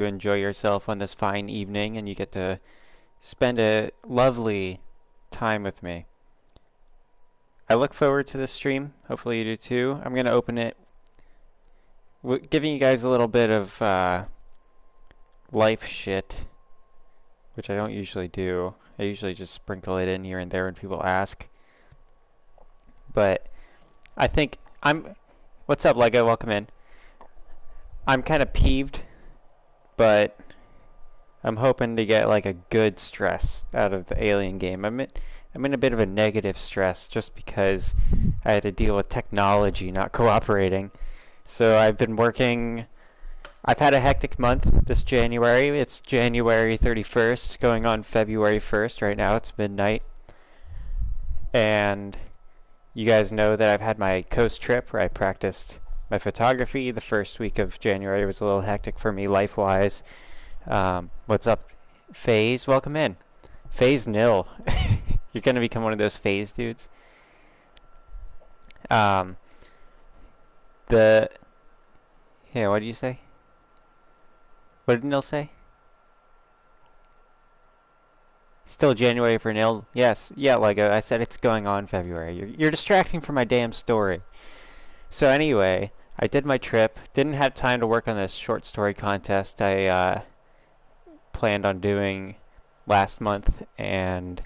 You enjoy yourself on this fine evening and you get to spend a lovely time with me. I look forward to this stream. Hopefully you do too. I'm going to open it giving you guys a little bit of life shit, which I don't usually do. I usually just sprinkle it in here and there when people ask. But I think What's up, Lego? Welcome in. I'm kind of peeved, but I'm hoping to get like a good stress out of the Alien game. I'm in a bit of a negative stress just because I had to deal with technology not cooperating. So I've been working. I've had a hectic month this January. It's January 31st, going on February 1st. Right now it's midnight. And you guys know that I've had my coast trip where I practiced my photography. The first week of January was a little hectic for me life-wise. What's up, FaZe? Welcome in. FaZe nil. You're gonna become one of those FaZe dudes. Um, the Yeah, what did you say? What did Nil say? Still January for Nil? Yes, yeah, like I said, it's going on February. You're distracting from my damn story. So anyway, I did my trip. Didn't have time to work on this short story contest I planned on doing last month, and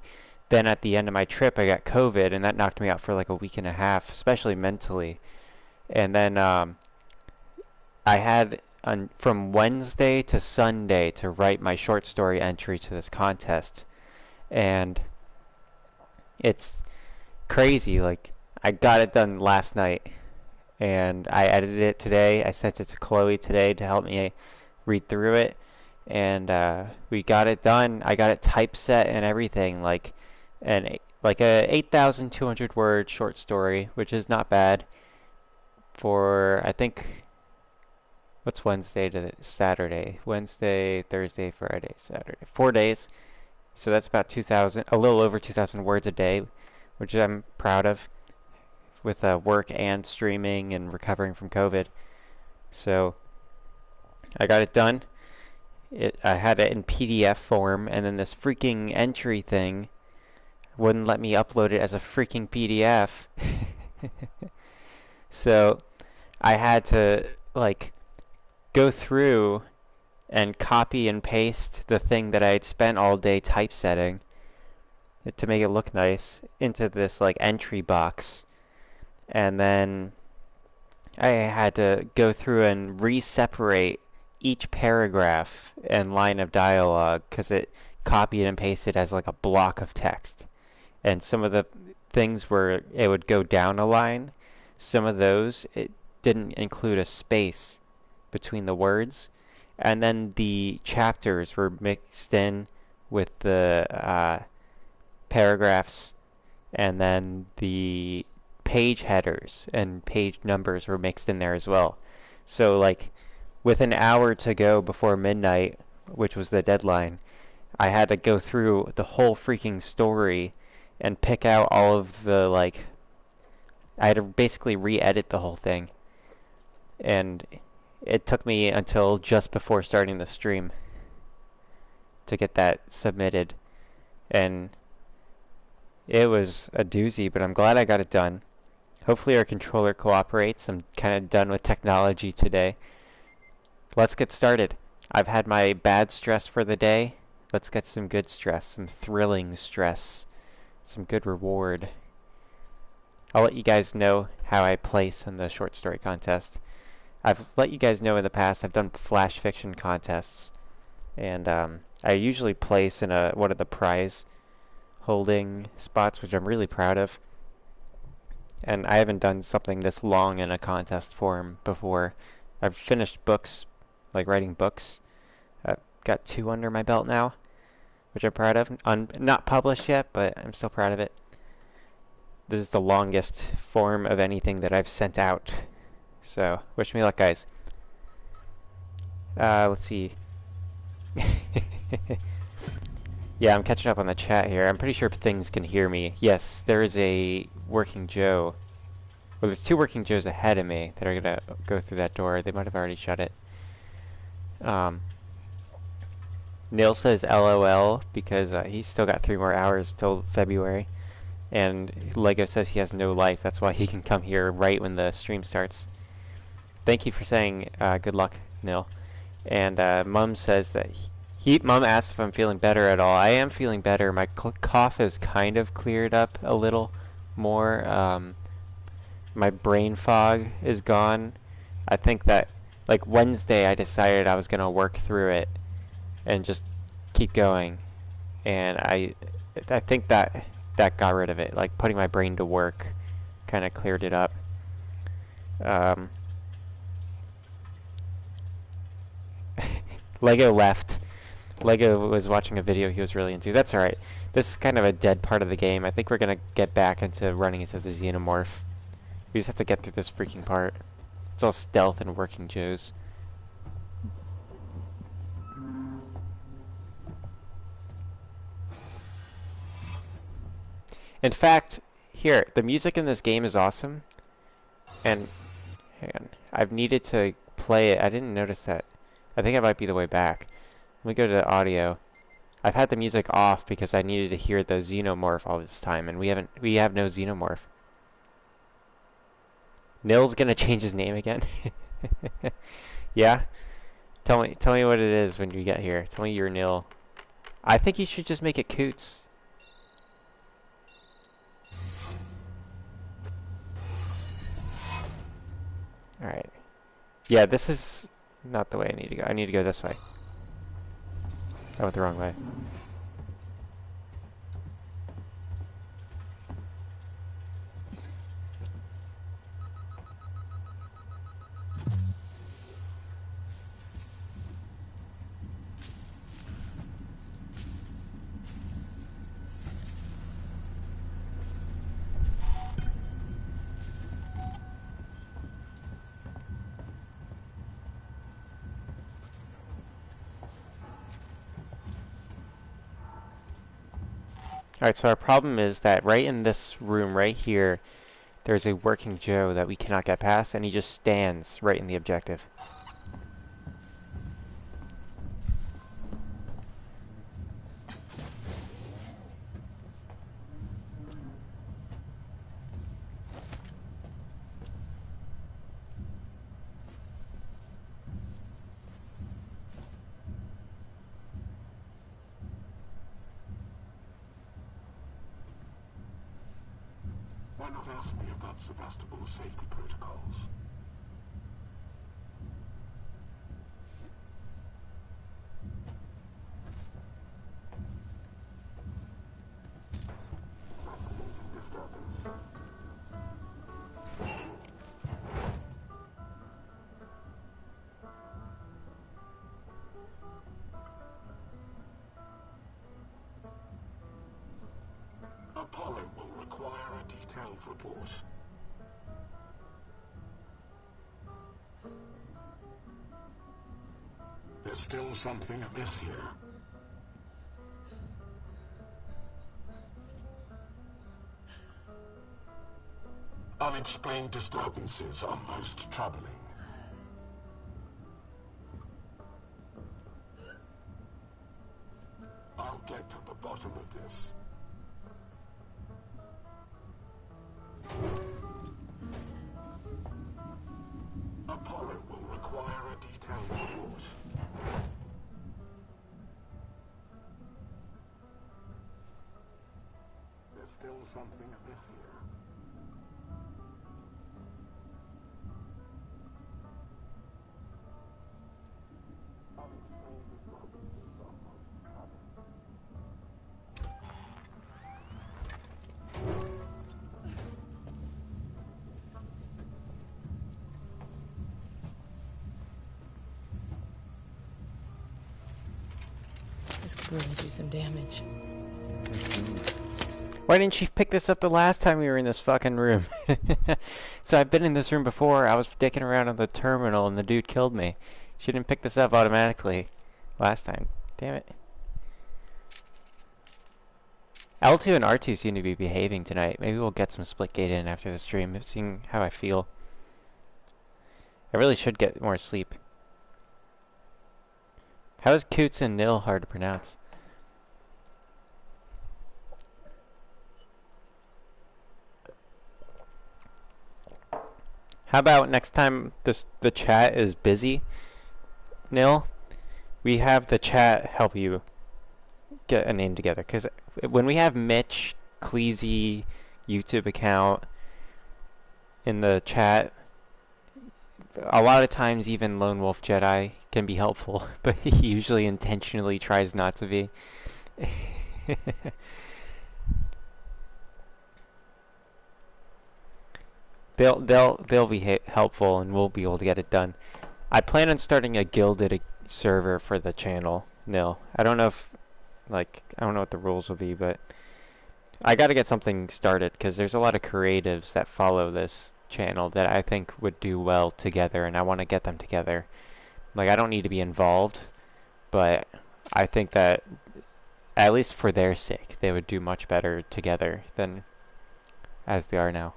then at the end of my trip I got COVID, and that knocked me out for like a week and a half, especially mentally. And then I had from Wednesday to Sunday to write my short story entry to this contest, and it's crazy. Like, I got it done last night, and I edited it today. I sent it to Chloe today to help me read through it, and we got it done. I got it typeset and everything, like a 8,200 word short story, which is not bad for, I think, what's Wednesday to Saturday? Wednesday, Thursday, Friday, Saturday. 4 days. So that's about 2,000, a little over 2,000 words a day, which I'm proud of with work and streaming and recovering from COVID. So I got it done. I had it in PDF form, and then this freaking entry thing wouldn't let me upload it as a freaking PDF. So I had to, like, go through and copy and paste the thing that I had spent all day typesetting to make it look nice into this like entry box, and then I had to go through and re-separate each paragraph and line of dialogue because it copied and pasted as like a block of text, and some of the things where it would go down a line, some of those it didn't include a space between the words, and then the chapters were mixed in with the paragraphs, and then the page headers and page numbers were mixed in there as well. So like with an hour to go before midnight, which was the deadline, I had to go through the whole freaking story and pick out all of the I had to basically re-edit the whole thing, and it took me until just before starting the stream to get that submitted, and it was a doozy, but I'm glad I got it done. Hopefully our controller cooperates. I'm kind of done with technology today. Let's get started. I've had my bad stress for the day. Let's get some good stress, some thrilling stress, some good reward. I'll let you guys know how I place in the short story contest. I've let you guys know in the past I've done flash fiction contests, and I usually place in one of the prize holding spots, which I'm really proud of. And I haven't done something this long in a contest form before. I've finished books, like writing books. I've got 2 under my belt now, which I'm proud of. Not published yet, but I'm still proud of it. This is the longest form of anything that I've sent out. So, wish me luck, guys. Let's see. Yeah, I'm catching up on the chat here. I'm pretty sure things can hear me. Yes, there is a working Joe. Well, there's 2 working Joes ahead of me that are gonna go through that door. They might have already shut it. Neil says LOL because he's still got 3 more hours till February. And Lego says he has no life. That's why he can come here right when the stream starts. Thank you for saying good luck, Neil. And Mum says that Mum asked if I'm feeling better at all. I am feeling better. My cough has kind of cleared up a little more. My brain fog is gone. I think that, like, Wednesday I decided I was going to work through it and just keep going. And I think that got rid of it. Like, putting my brain to work kind of cleared it up. Lego left. Lego was watching a video he was really into. That's alright. This is kind of a dead part of the game. I think we're going to get back into running into the xenomorph. We just have to get through this freaking part. It's all stealth and working Joes. In fact, here, the music in this game is awesome. And, hang on, I've needed to play it. I didn't notice that. I think it might be the way back. Let me go to audio. I've had the music off because I needed to hear the xenomorph all this time, and we have no xenomorph. Nil's gonna change his name again. Yeah? Tell me what it is when you get here. Tell me you're Nil. I think you should just make it Coots. Alright. Yeah, this is not the way I need to go. I need to go this way. I went the wrong way. Alright, so our problem is that right in this room right here, there's a working Joe that we cannot get past, and he just stands right in the objective. Why not ask me about Sevastopol's safety protocols? Apollo will require a detailed report. There's still something amiss here. Unexplained disturbances are most troubling. I'll get to the bottom of this. Apollo will require a detailed report. There's still something amiss here. Unexplained disturbances are most troubling. This could really do some damage. Why didn't she pick this up the last time we were in this fucking room? So I've been in this room before. I was dicking around on the terminal and the dude killed me. She didn't pick this up automatically last time. Damn it. L2 and R2 seem to be behaving tonight. Maybe we'll get some Splitgate in after the stream, seeing how I feel. I really should get more sleep. How is Coots and Nil hard to pronounce? How about next time the chat is busy, Nil? We have the chat help you get a name together. Because when we have Mitch, Cleasy, YouTube account in the chat, a lot of times even Lone Wolf Jedi can be helpful, but he usually intentionally tries not to be. they'll be helpful, and we'll be able to get it done. I plan on starting a gilded server for the channel. Nil. I don't know if I don't know what the rules will be, but I got to get something started because there's a lot of creatives that follow this channel that I think would do well together, and I want to get them together. Like, I don't need to be involved, but I think that at least for their sake, they would do much better together than as they are now.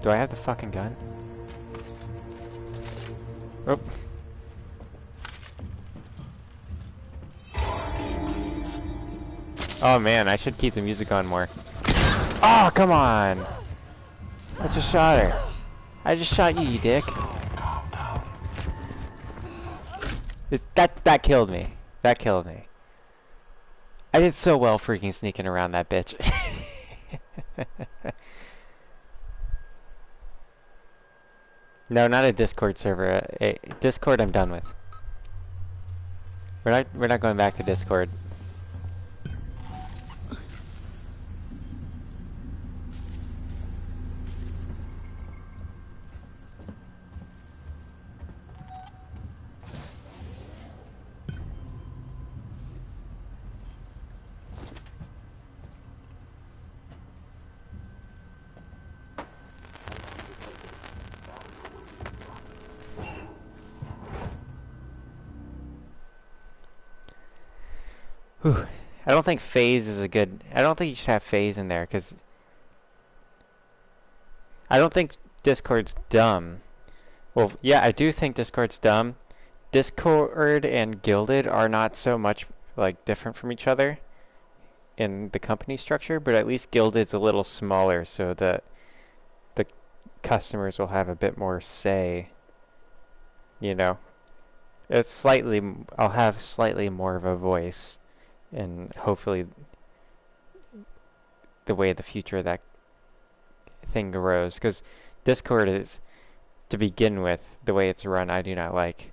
Do I have the fucking gun? Oh. Oh man, I should keep the music on more. Oh, come on! I just shot her. I just shot you, you dick. That killed me. That killed me. I did so well freaking sneaking around that bitch. No, not a Discord server. Discord I'm done with. We're not going back to Discord. Whew. I don't think phase is a good... I don't think you should have phase in there, because... I don't think Discord's dumb. Well, yeah, I do think Discord's dumb. Discord and Gilded are not so much, like, different from each other in the company structure, but at least Gilded's a little smaller, so that the customers will have a bit more say, you know? It's slightly... I'll have slightly more of a voice, and hopefully the way the future of that thing grows, because Discord is, to begin with, the way it's run, I do not like.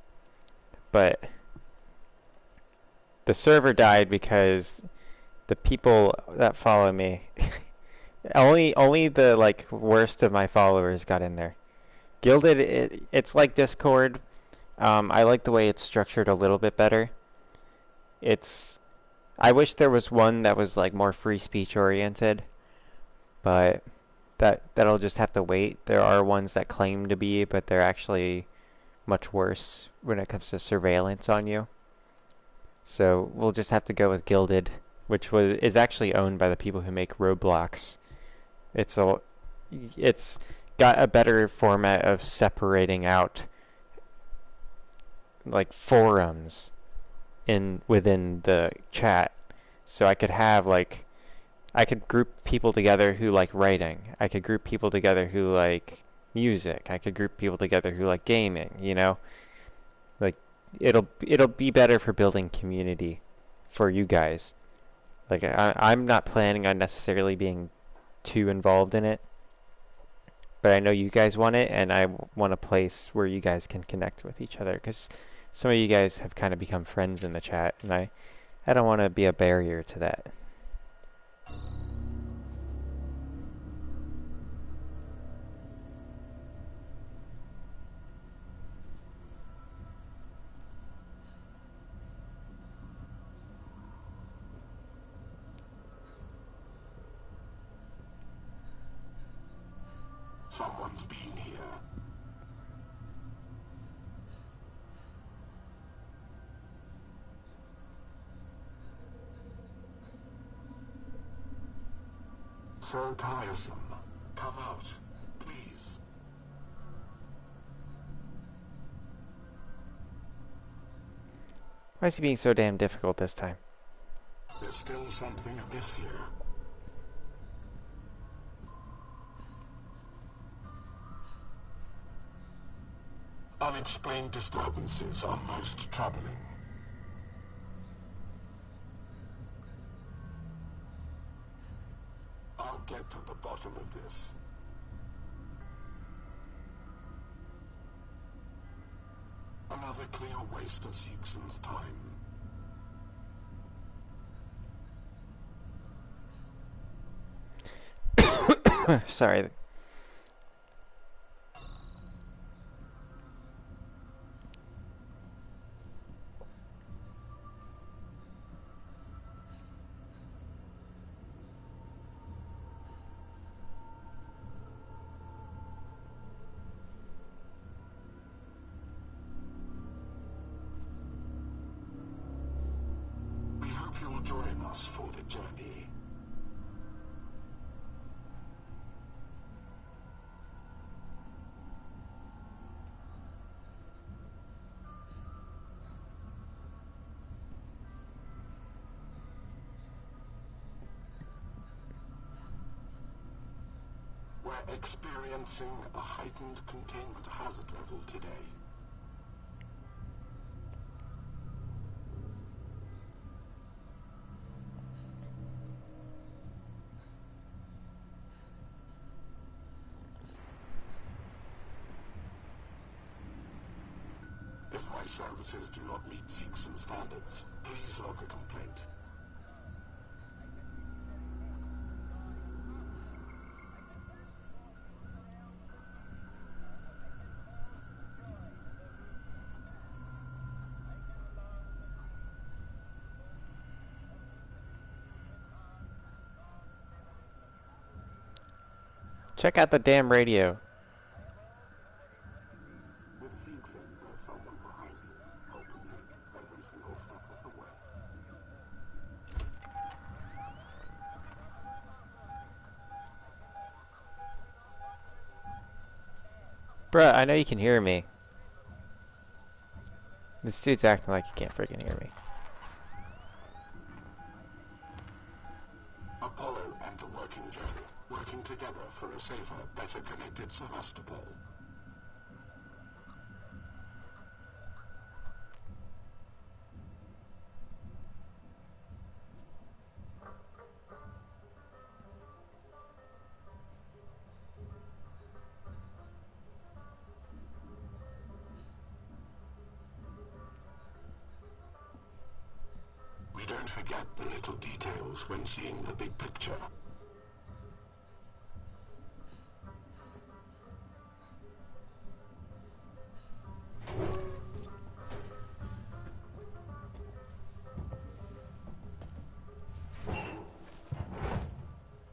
But the server died because the people that follow me, only the like worst of my followers got in there. Gilded, it's like Discord. I like the way it's structured a little bit better. I wish there was one that was like more free speech oriented, but that'll just have to wait. There are ones that claim to be, but they're actually much worse when it comes to surveillance on you. So we'll just have to go with Gilded, which is actually owned by the people who make Roblox. It's got a better format of separating out like forums within the chat. So I could have like I could group people together who like writing. I could group people together who like music. I could group people together who like gaming, you know? Like it'll be better for building community for you guys. Like I'm not planning on necessarily being too involved in it, but I know you guys want it, and I want a place where you guys can connect with each other, because some of you guys have kind of become friends in the chat, and I don't want to be a barrier to that. Someone's been here. So tiresome. Come out, please. Why is he being so damn difficult this time? There's still something amiss here. Unexplained disturbances are most troubling. I'll get to the bottom of this. Another clear waste of Seegson's time. Sorry. We hope you'll join us for the journey. We're experiencing a heightened containment hazard level today. If my services do not meet Seegson standards, please log a complaint. Check out the damn radio. With Seegson, there's someone behind you, helping you every single step of the way. Bruh, I know you can hear me. This dude's acting like he can't freaking hear me. Apollo and the Working Joe, working together for a safer, better connected Sevastopol. We don't forget the little details when seeing the big picture.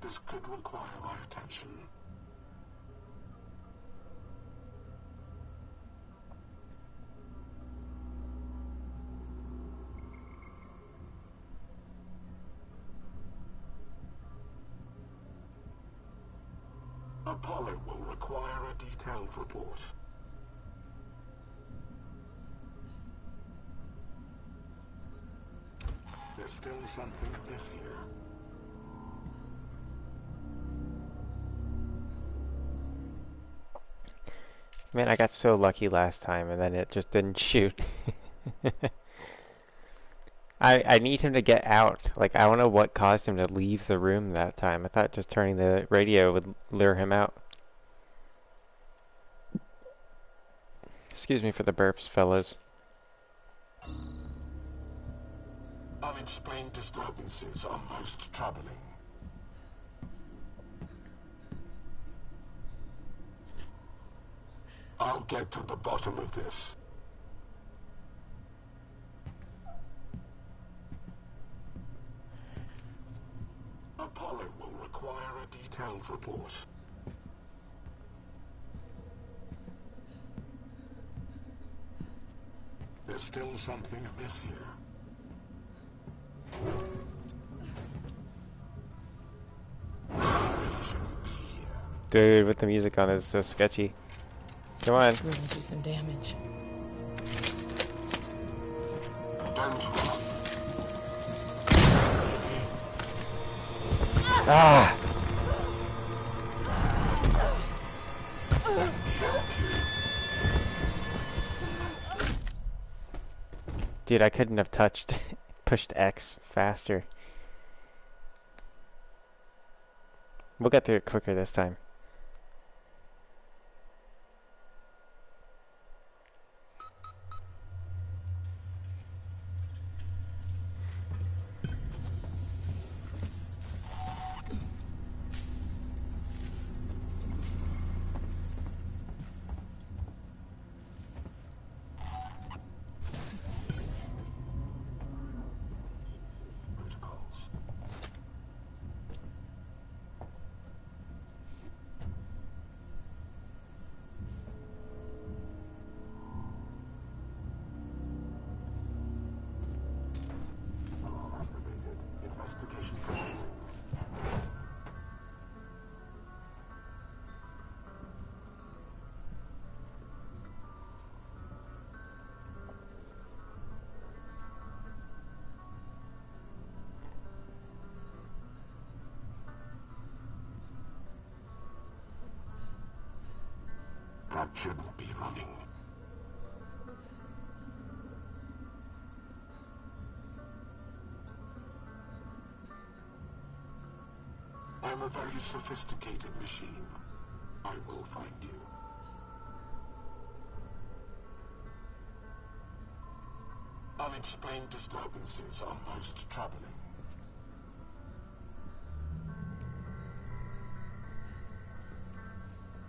This could require my attention. Apollo will require a detailed report. There's still something amiss here. Man, I got so lucky last time and then it just didn't shoot. I need him to get out. Like, I don't know what caused him to leave the room that time. I thought just turning the radio would lure him out. Excuse me for the burps, fellas. Unexplained disturbances are most troubling. I'll get to the bottom of this. Apollo will require a detailed report. There's still something amiss here. Really shouldn't be here. Dude, with the music on, it's so sketchy. Come on. This could really do some damage. Don't And run. Ah! Let me help you. Dude, I couldn't have pushed X faster. We'll get through it quicker this time. Protocols. Activated. Investigation commencing. That shouldn't be running. I'm a very sophisticated machine. I will find you. Unexplained disturbances are most troubling.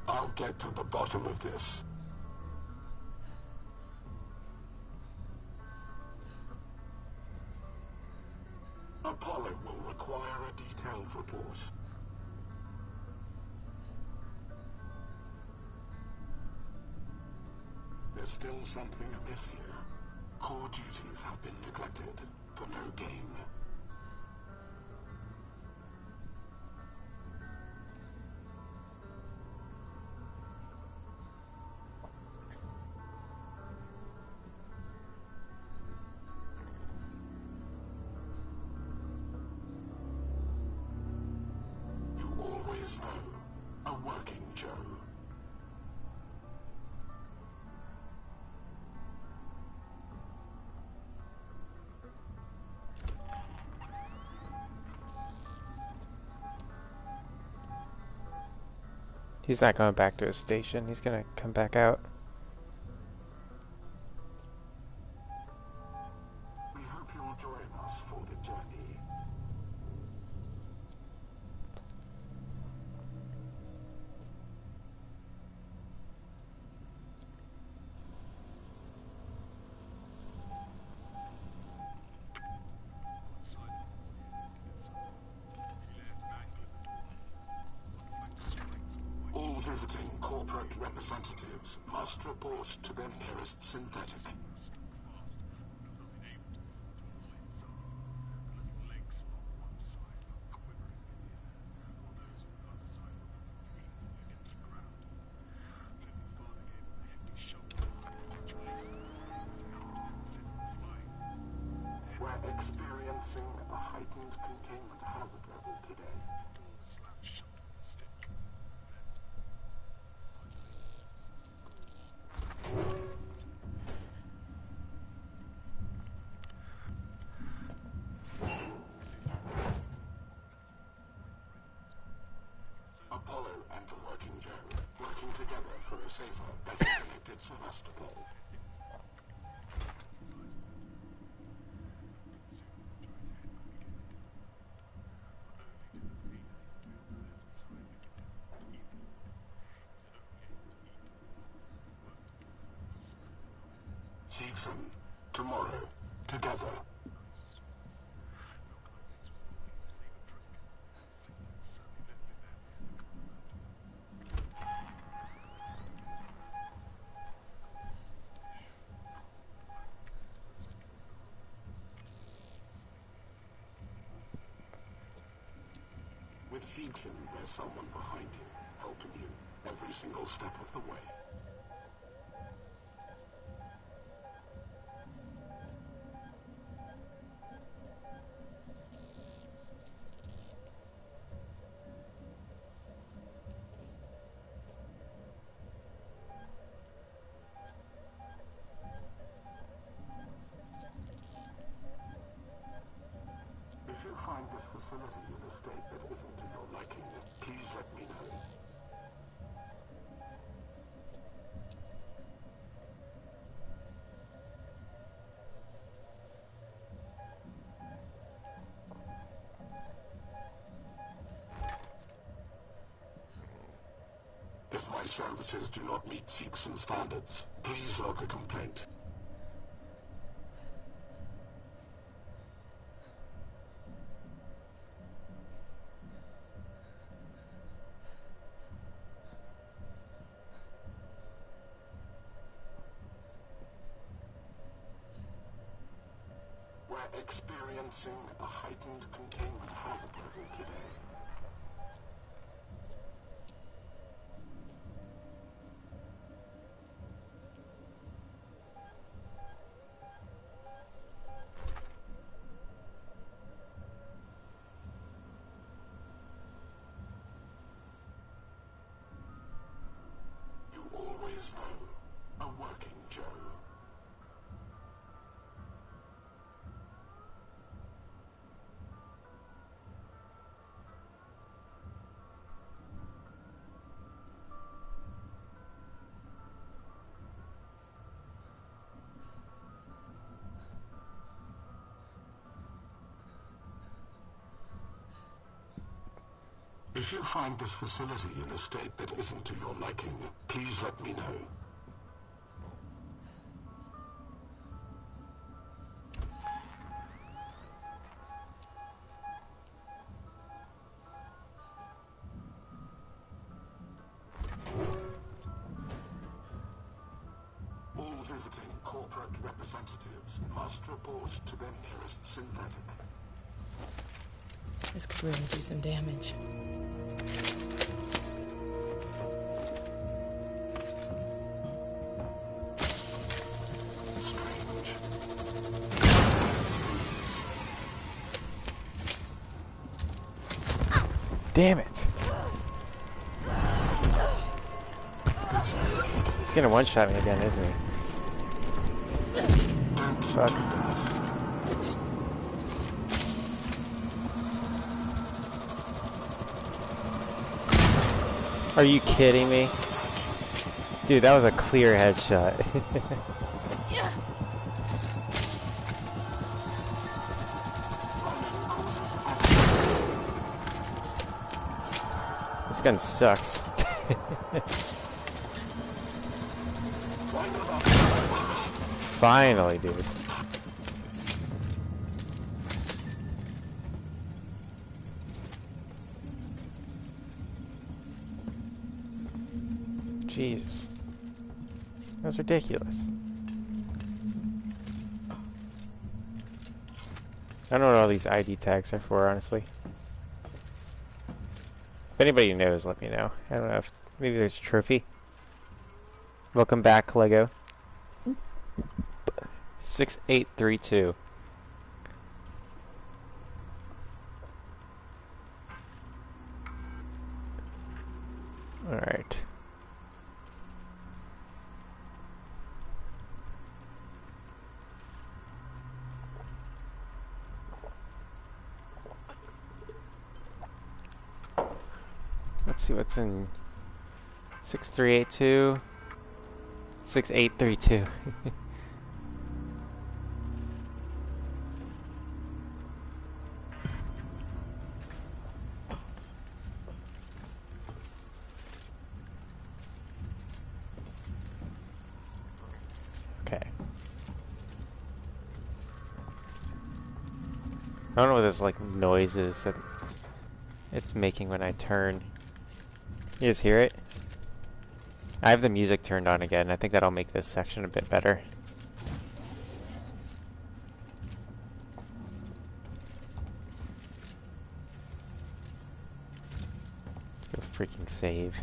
I'll get to the bottom of this. Apollo will require a detailed report. There's still something amiss here. Core duties have been neglected for no gain. You always know a working Joe. He's not going back to his station. He's gonna come back out. We hope you'll join us for the journey. All visiting corporate representatives must report to their nearest synthetic. We're experiencing a heightened containment hazard level today. Apollo and the Working Joe, working together for a safer, better connected Sevastopol. Seegson, tomorrow, together. With Seegson, there's someone behind you, helping you every single step of the way. services do not meet Seegson standards. Please log a complaint. We're experiencing a heightened containment hazard level today. You always know a working Joe. If you find this facility in a state that isn't to your liking, please let me know. All visiting corporate representatives must report to their nearest synthetic. This could really do some damage. Strange. Damn it! He's gonna one-shot me again, isn't he? Fuck. Are you kidding me? Dude, that was a clear headshot. This gun sucks. Finally, dude. Jesus. That's ridiculous. I don't know what all these ID tags are for, honestly. If anybody knows, let me know. I don't know if maybe there's a trophy. Welcome back, Lego. 6832. Alright. Let's see what's in 6382. 6832. Okay. I don't know what this like noise is that it's making when I turn. You guys hear it? I have the music turned on again. I think that'll make this section a bit better. Let's go freaking save.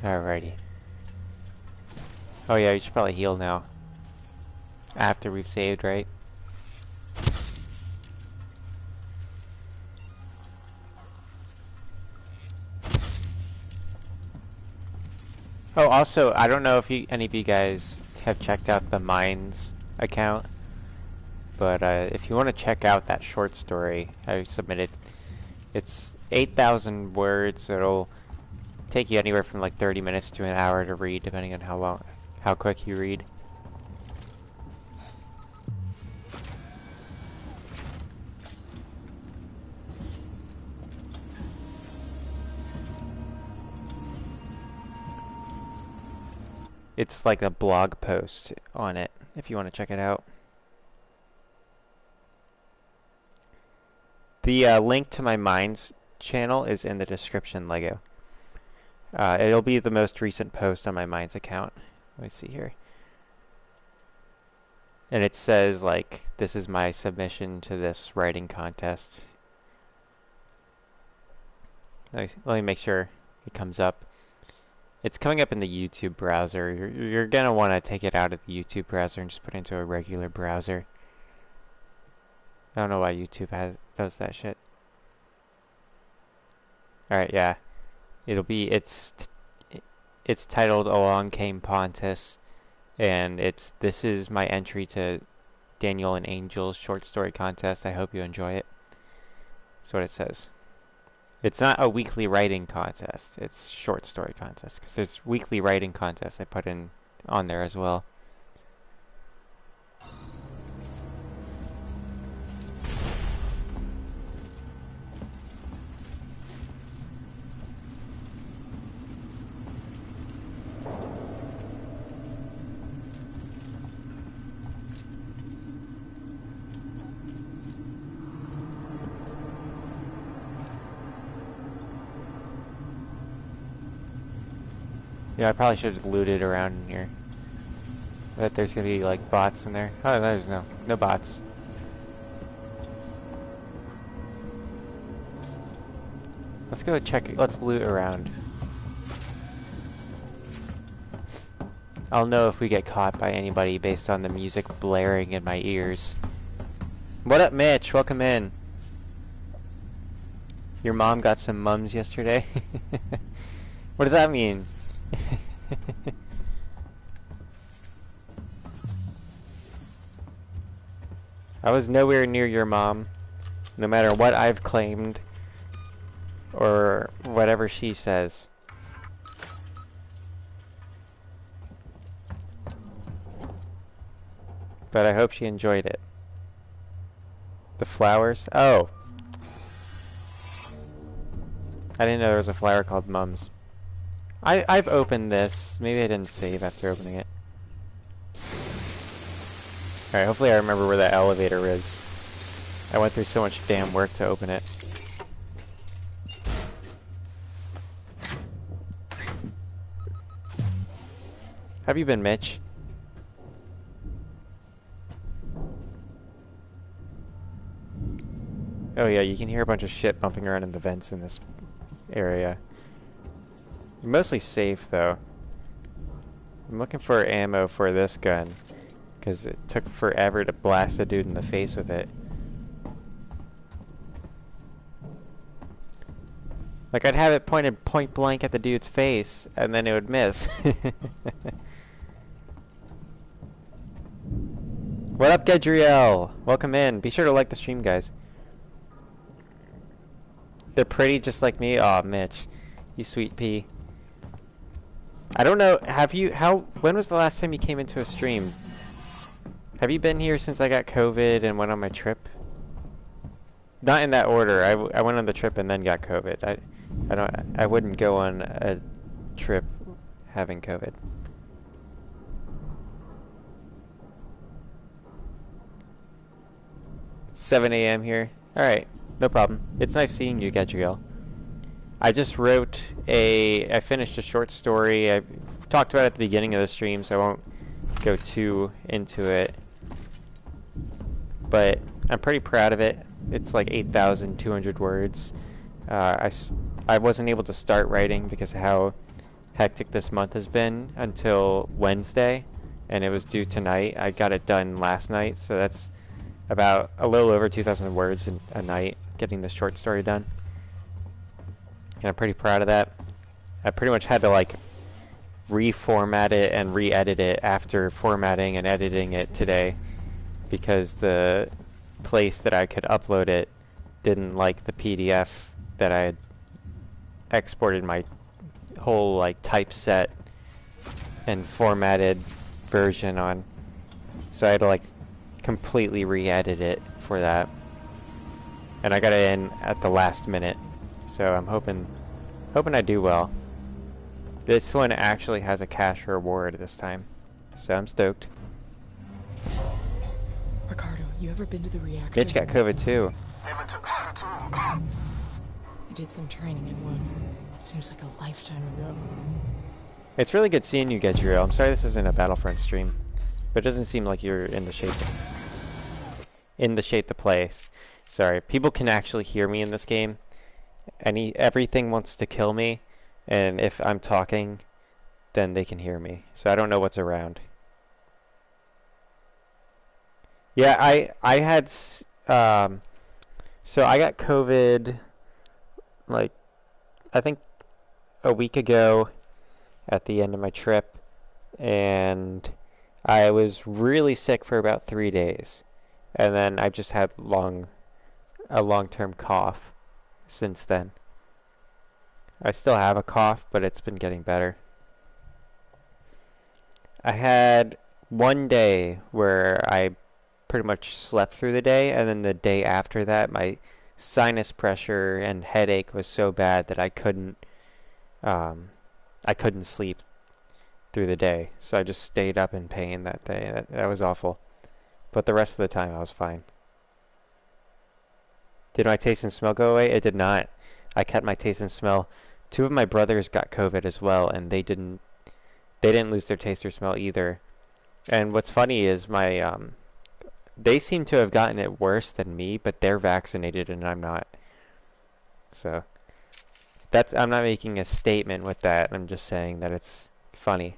Alrighty. Oh yeah, you should probably heal now. After we've saved, right? Oh, also, I don't know if any of you guys have checked out the Minds account, but if you want to check out that short story I submitted, it's 8,000 words. It'll take you anywhere from like 30 minutes to an hour to read, depending on how how quick you read. It's like a blog post on it, if you want to check it out. The link to my Minds channel is in the description, Lego. It'll be the most recent post on my Minds account. Let me see here. And it says, like, this is my submission to this writing contest. Let me make sure it comes up. It's coming up in the YouTube browser. You're going to want to take it out of the YouTube browser and just put it into a regular browser. I don't know why YouTube does that shit. Alright, yeah. It's titled Along Came Pontus, and this is my entry to Daniel and Angel's short story contest. I hope you enjoy it. That's what it says. It's not a weekly writing contest. It's short story contest, because there's weekly writing contests I put in on there as well. Yeah, I probably should have looted around in here. I bet there's gonna be like bots in there. Oh, there's no bots. Let's go check. Let's loot around. I'll know if we get caught by anybody based on the music blaring in my ears. What up, Mitch? Welcome in. Your mom got some mums yesterday? What does that mean? I was nowhere near your mom, no matter what I've claimed or whatever she says. But I hope she enjoyed it. The flowers? Oh! I didn't know there was a flower called mums. I've opened this. Maybe I didn't save after opening it. Alright, hopefully I remember where that elevator is. I went through so much damn work to open it. Have you been, Mitch? Oh yeah, you can hear a bunch of shit bumping around in the vents in this area. You're mostly safe, though. I'm looking for ammo for this gun, because it took forever to blast a dude in the face with it. Like, I'd have it pointed point blank at the dude's face, and then it would miss. What up, Gedriel? Welcome in. Be sure to like the stream, guys. They're pretty just like me? Aw, Mitch. You sweet pea. I don't know, when was the last time you came into a stream? Have you been here since I got COVID and went on my trip? Not in that order. I went on the trip and then got COVID. I wouldn't go on a trip having COVID. It's 7 a.m. here. Alright, no problem. It's nice seeing you, Gadriel. I just I finished a short story. I talked about it at the beginning of the stream, so I won't go too into it. But I'm pretty proud of it. It's like 8,200 words. I wasn't able to start writing because of how hectic this month has been until Wednesday, and it was due tonight. I got it done last night, so that's about a little over 2,000 words in a night, getting this short story done. And I'm pretty proud of that. I pretty much had to like reformat it and re-edit it after formatting and editing it today, because the place that I could upload it didn't like the PDF that I had exported my whole like typeset and formatted version on, so I had to like completely re-edit it for that, and I got it in at the last minute, so I'm hoping I do well. This one actually has a cash reward this time, so I'm stoked. Ricardo, you ever been to the reactor? Mitch got COVID too. I did some training in one. Seems like a lifetime ago. It's really good seeing you, Gedriel. I'm sorry this isn't a Battlefront stream, but it doesn't seem like you're in the shape to play. Sorry, people can actually hear me in this game. Everything wants to kill me, and if I'm talking, then they can hear me. So I don't know what's around. Yeah, I had so I got COVID like I think a week ago at the end of my trip, and I was really sick for about 3 days, and then I've just had a long-term cough since then. I still have a cough, but it's been getting better. I had one day where I pretty much slept through the day, and then the day after that my sinus pressure and headache was so bad that I couldn't sleep through the day, so I just stayed up in pain that day. That was awful, but the rest of the time I was fine. Did my taste and smell go away? It did not. I kept my taste and smell. Two of my brothers got COVID as well, and they didn't lose their taste or smell either. And what's funny is they seem to have gotten it worse than me, but they're vaccinated and I'm not. So I'm not making a statement with that. I'm just saying that it's funny.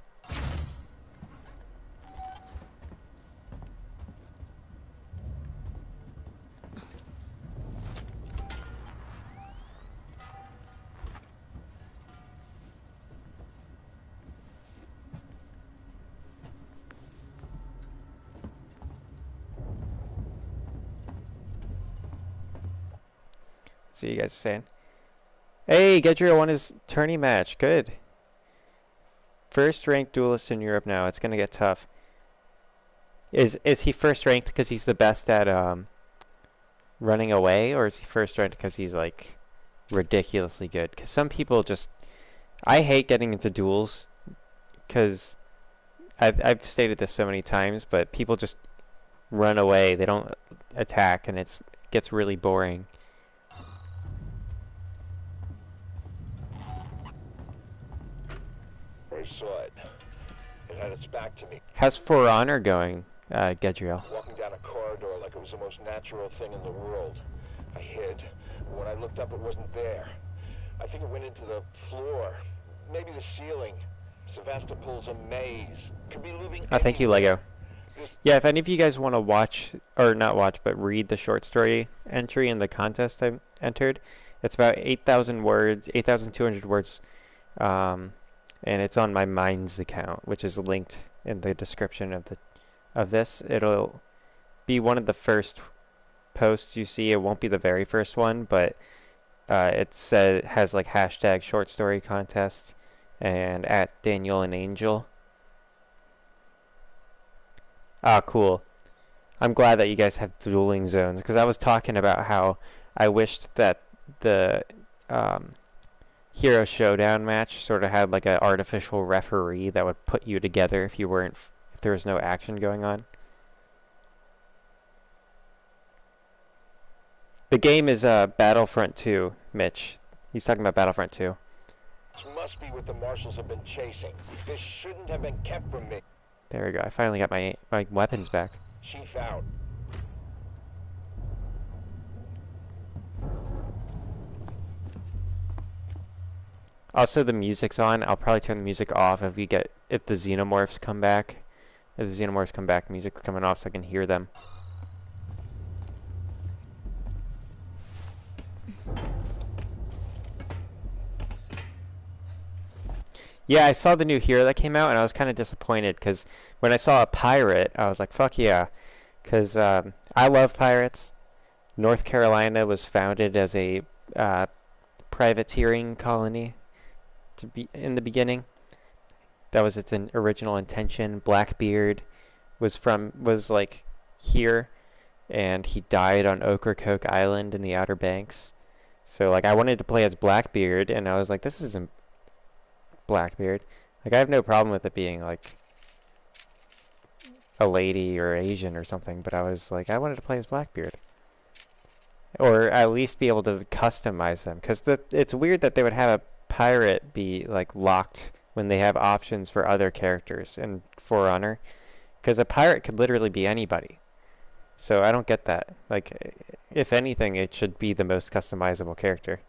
So you guys are saying, hey, Gedriel won his tourney match. Good. First ranked duelist in Europe now. It's gonna get tough. Is he first ranked because he's the best at running away, or is he first ranked because he's like ridiculously good? Because some people just, I hate getting into duels because I've stated this so many times, but people just run away. They don't attack, and it gets really boring. I saw it. It had its back to me. How's For Honor going, Gedriel? Walking down a corridor like it was the most natural thing in the world. I hid. When I looked up, it wasn't there. I think it went into the floor. Maybe the ceiling. Sevastopol's a maze. Could be looming Oh, thank you, Lego. Yeah, if any of you guys want to watch, or not watch, but read the short story entry in the contest I entered, it's about 8,000 words, 8,200 words, and it's on my Minds account, which is linked in the description of this. It'll be one of the first posts you see. It won't be the very first one, but it has like hashtag short story contest and at Daniel and Angel. Ah, cool. I'm glad that you guys have dueling zones, because I was talking about how I wished that the Hero Showdown match sort of had like an artificial referee that would put you together if there was no action going on. The game is Battlefront 2, Mitch. He's talking about Battlefront 2. This must be what the marshals have been chasing. This shouldn't have been kept from me. There we go. I finally got my weapons back. Chief out. Also, the music's on. I'll probably turn the music off if the xenomorphs come back. If the xenomorphs come back, music's coming off so I can hear them. Yeah, I saw the new Hero that came out, and I was kind of disappointed, because when I saw a pirate, I was like, fuck yeah. Because I love pirates. North Carolina was founded as a privateering colony in the beginning. that was its original intention. Blackbeard was like here, and he died on Ocracoke Island in the Outer Banks. So like I wanted to play as Blackbeard, and I was like, this isn't Blackbeard. Like I have no problem with it being like a lady or Asian or something, but I was like, I wanted to play as Blackbeard. Or at least be able to customize them, because it's weird that they would have a pirate be like locked when they have options for other characters in For Honor, because a pirate could literally be anybody. So I don't get that. Like, if anything, it should be the most customizable character.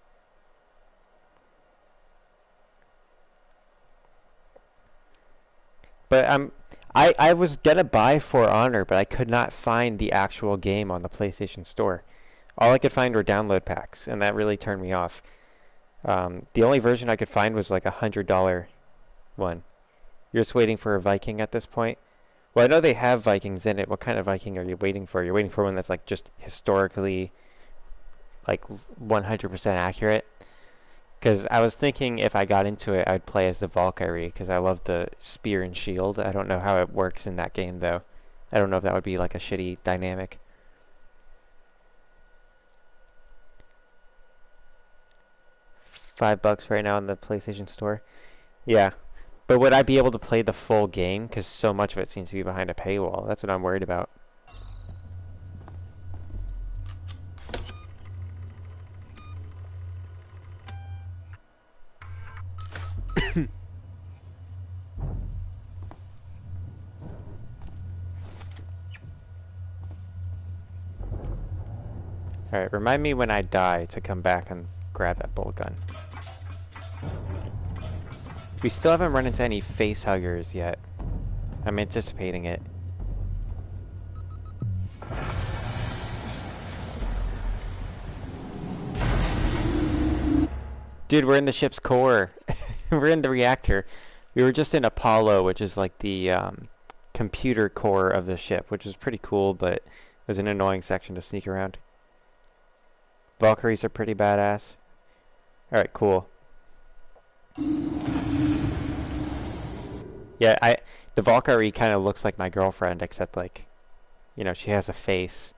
But I was gonna buy For Honor, but I could not find the actual game on the PlayStation Store. All I could find were download packs, and that really turned me off. The only version I could find was like $100 one. You're just waiting for a Viking at this point? Well, I know they have Vikings in it. What kind of Viking are you waiting for? You're waiting for one that's like just historically like 100% accurate? Because I was thinking if I got into it, I'd play as the Valkyrie, because I love the spear and shield. I don't know how it works in that game, though. I don't know if that would be like a shitty dynamic. $5 right now in the PlayStation Store. Yeah. But would I be able to play the full game? Because so much of it seems to be behind a paywall. That's what I'm worried about. Alright, remind me when I die to come back and grab that bolt gun. We still haven't run into any face huggers yet. I'm anticipating it. Dude, we're in the ship's core. We're in the reactor. We were just in Apollo, which is like the computer core of the ship, which is pretty cool, but it was an annoying section to sneak around. Valkyries are pretty badass. Alright, cool. Yeah, the Valkyrie kind of looks like my girlfriend, except like, you know, she has a face.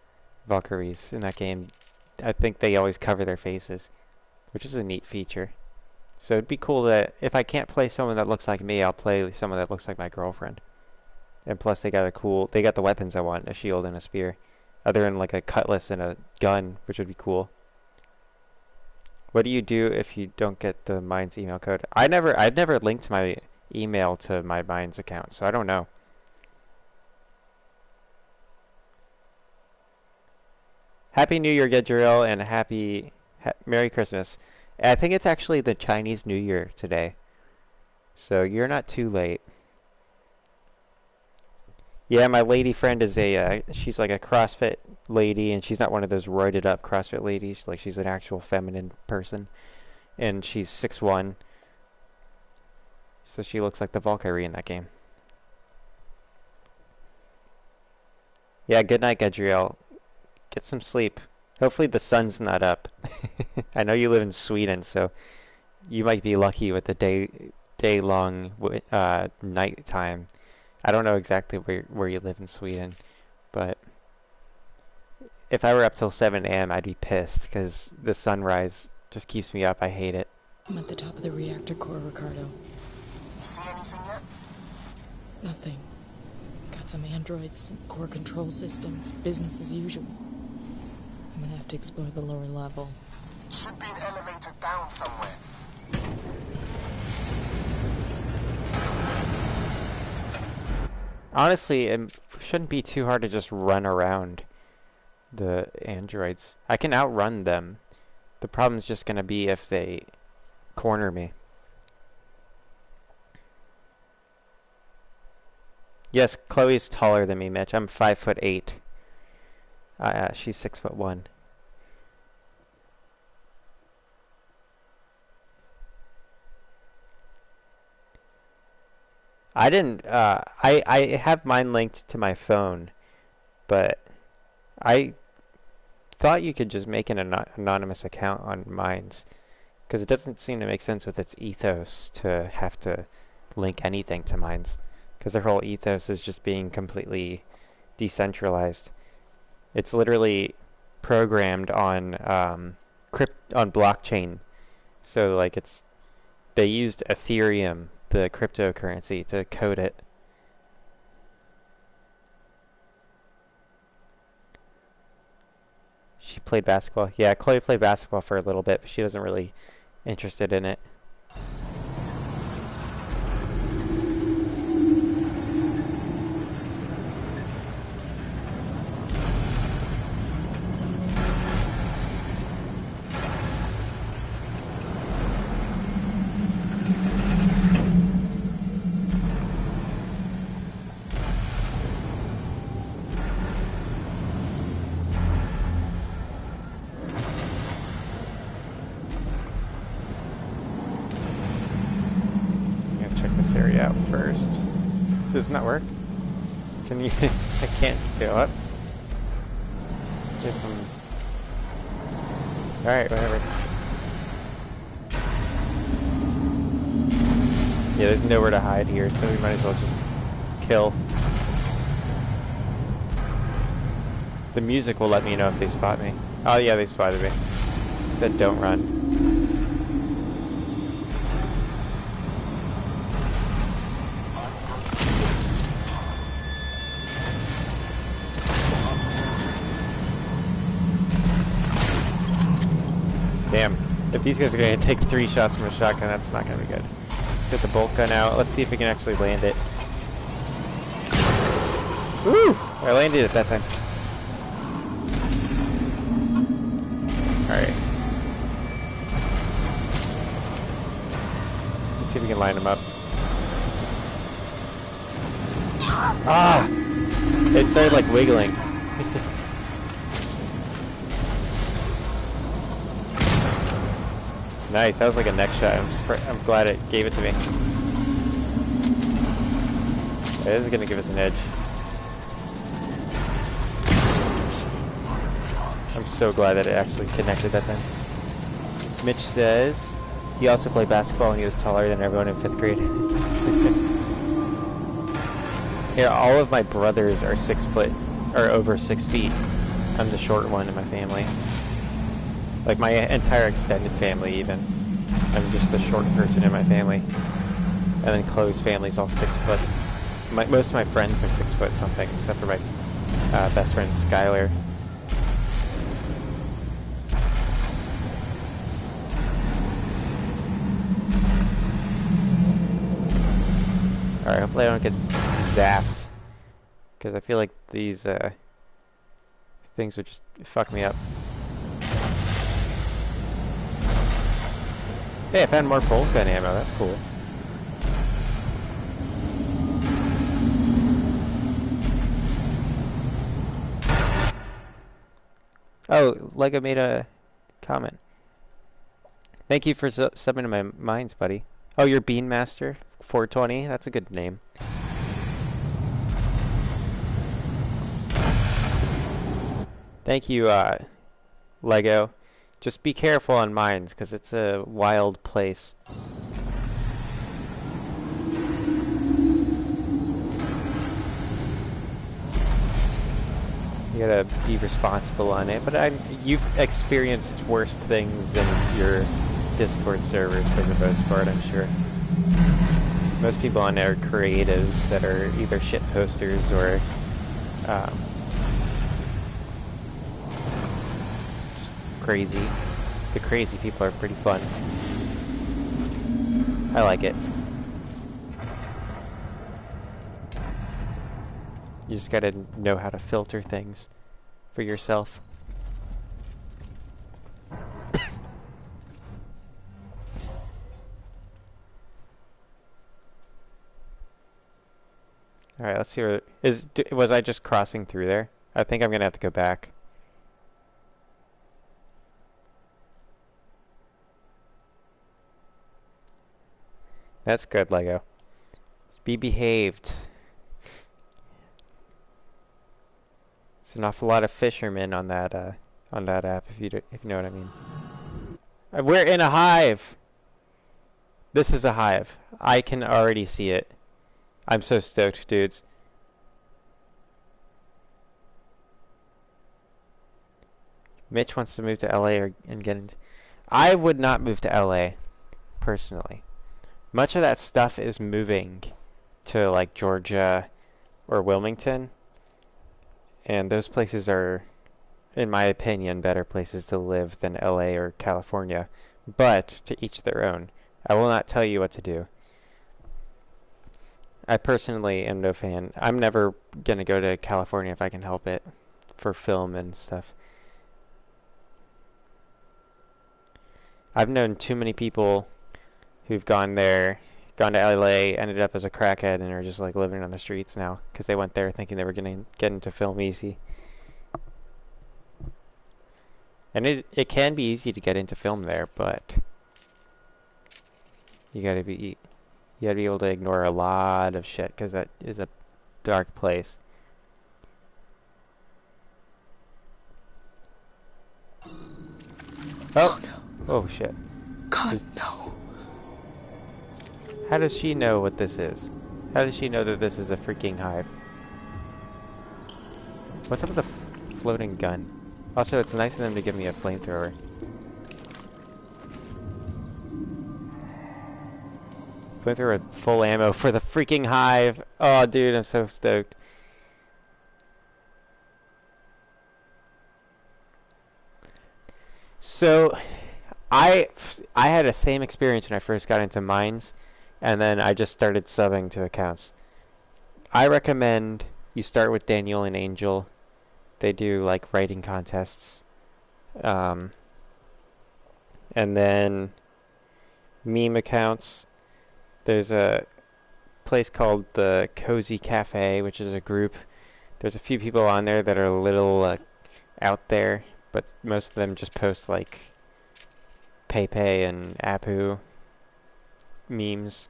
Valkyries in that game, I think they always cover their faces, which is a neat feature. So it'd be cool that if I can't play someone that looks like me, I'll play someone that looks like my girlfriend. And plus they got the weapons I want, a shield and a spear. Other than like a cutlass and a gun, which would be cool. What do you do if you don't get the Mines email code? I'd never linked my email to my Mines account, so I don't know. Happy New Year, Gedriel, and Merry Christmas. I think it's actually the Chinese New Year today, so you're not too late. Yeah, my lady friend is she's like a CrossFit lady, and she's not one of those roided up CrossFit ladies. Like, she's an actual feminine person, and she's 6'1", so she looks like the Valkyrie in that game. Yeah, good night, Gadriel. Get some sleep. Hopefully the sun's not up. I know you live in Sweden, so you might be lucky with the day-long night time. I don't know exactly where you live in Sweden, but if I were up till 7 a.m., I'd be pissed, because the sunrise just keeps me up. I hate it. I'm at the top of the reactor core, Ricardo. You see anything yet? Nothing. Got some androids, some core control systems, business as usual. I'm gonna have to explore the lower level. Should be an elevator down somewhere. Honestly, it shouldn't be too hard to just run around the androids. I can outrun them. The problem's just gonna be if they corner me. Yes, Chloe's taller than me, Mitch. I'm 5'8". She's 6'1". I didn't. I have mine linked to my phone, but I thought you could just make an anonymous account on Mines, because it doesn't seem to make sense with its ethos to have to link anything to mines, because their whole ethos is just being completely decentralized. It's literally programmed on on blockchain. So like they used Ethereum, the cryptocurrency, to code it. She played basketball. Yeah, Chloe played basketball for a little bit, but she wasn't really interested in it. Area out first. Does not work? Can you? I can't go up. Alright, whatever. Yeah, there's nowhere to hide here, so we might as well just kill. The music will let me know if they spot me. Oh yeah, they spotted me. It said don't run. Damn. If these guys are going to take 3 shots from a shotgun, that's not going to be good. Let's get the bolt gun out. Let's see if we can actually land it. Woo! I landed it that time. Alright. Let's see if we can line them up. Ah! It started like wiggling. Nice, that was like a neck shot. I'm glad it gave it to me. This is gonna give us an edge. I'm so glad that it actually connected that time. Mitch says he also played basketball and he was taller than everyone in 5th grade. Yeah, all of my brothers are 6 foot, or over 6 feet. I'm the short one in my family. Like my entire extended family even. I'm just the short person in my family. And then Chloe's family's all 6 foot. Most of my friends are 6 foot something, except for my best friend Skylar. Alright, hopefully I don't get zapped. Because I feel like these things would just fuck me up. Hey, I found more bolt gun ammo, that's cool. Oh, Lego made a comment. Thank you for subbing to my mines, buddy. Oh, you're Bean Master 420? That's a good name. Thank you, Lego. Just be careful on mines, because it's a wild place. You gotta be responsible on it, but you've experienced worse things in your Discord servers for the most part, I'm sure. Most people on there are creatives that are either shit posters or just crazy. The crazy people are pretty fun. I like it. You just gotta know how to filter things for yourself. Alright, let's see where... Was I just crossing through there? I think I'm gonna have to go back. That's good, Lego. Be behaved. It's an awful lot of fishermen on that app, if you know what I mean. We're in a hive! This is a hive. I can already see it. I'm so stoked, dudes. Mitch wants to move to LA and get into... I would not move to LA, personally. Much of that stuff is moving to, like, Georgia or Wilmington. And those places are, in my opinion, better places to live than LA or California. But, to each their own. I will not tell you what to do. I personally am no fan. I'm never going to go to California if I can help it for film and stuff. I've known too many people who've gone there, gone to LA, ended up as a crackhead, and are just like living on the streets now because they went there thinking they were going to get into film easy. And it can be easy to get into film there, but you gotta be able to ignore a lot of shit because that is a dark place. Oh no! Oh shit! God, no. How does she know what this is? How does she know that this is a freaking hive? What's up with the floating gun? Also, it's nice of them to give me a flamethrower. Flamethrower with full ammo for the freaking hive! Oh, dude, I'm so stoked. So, I had the same experience when I first got into mines, and then I just started subbing to accounts. I recommend you start with Daniel and Angel. They do like writing contests. And then meme accounts. There's a place called the Cozy Cafe, which is a group. There's a few people on there that are a little out there, but most of them just post like Pepe and Apu memes.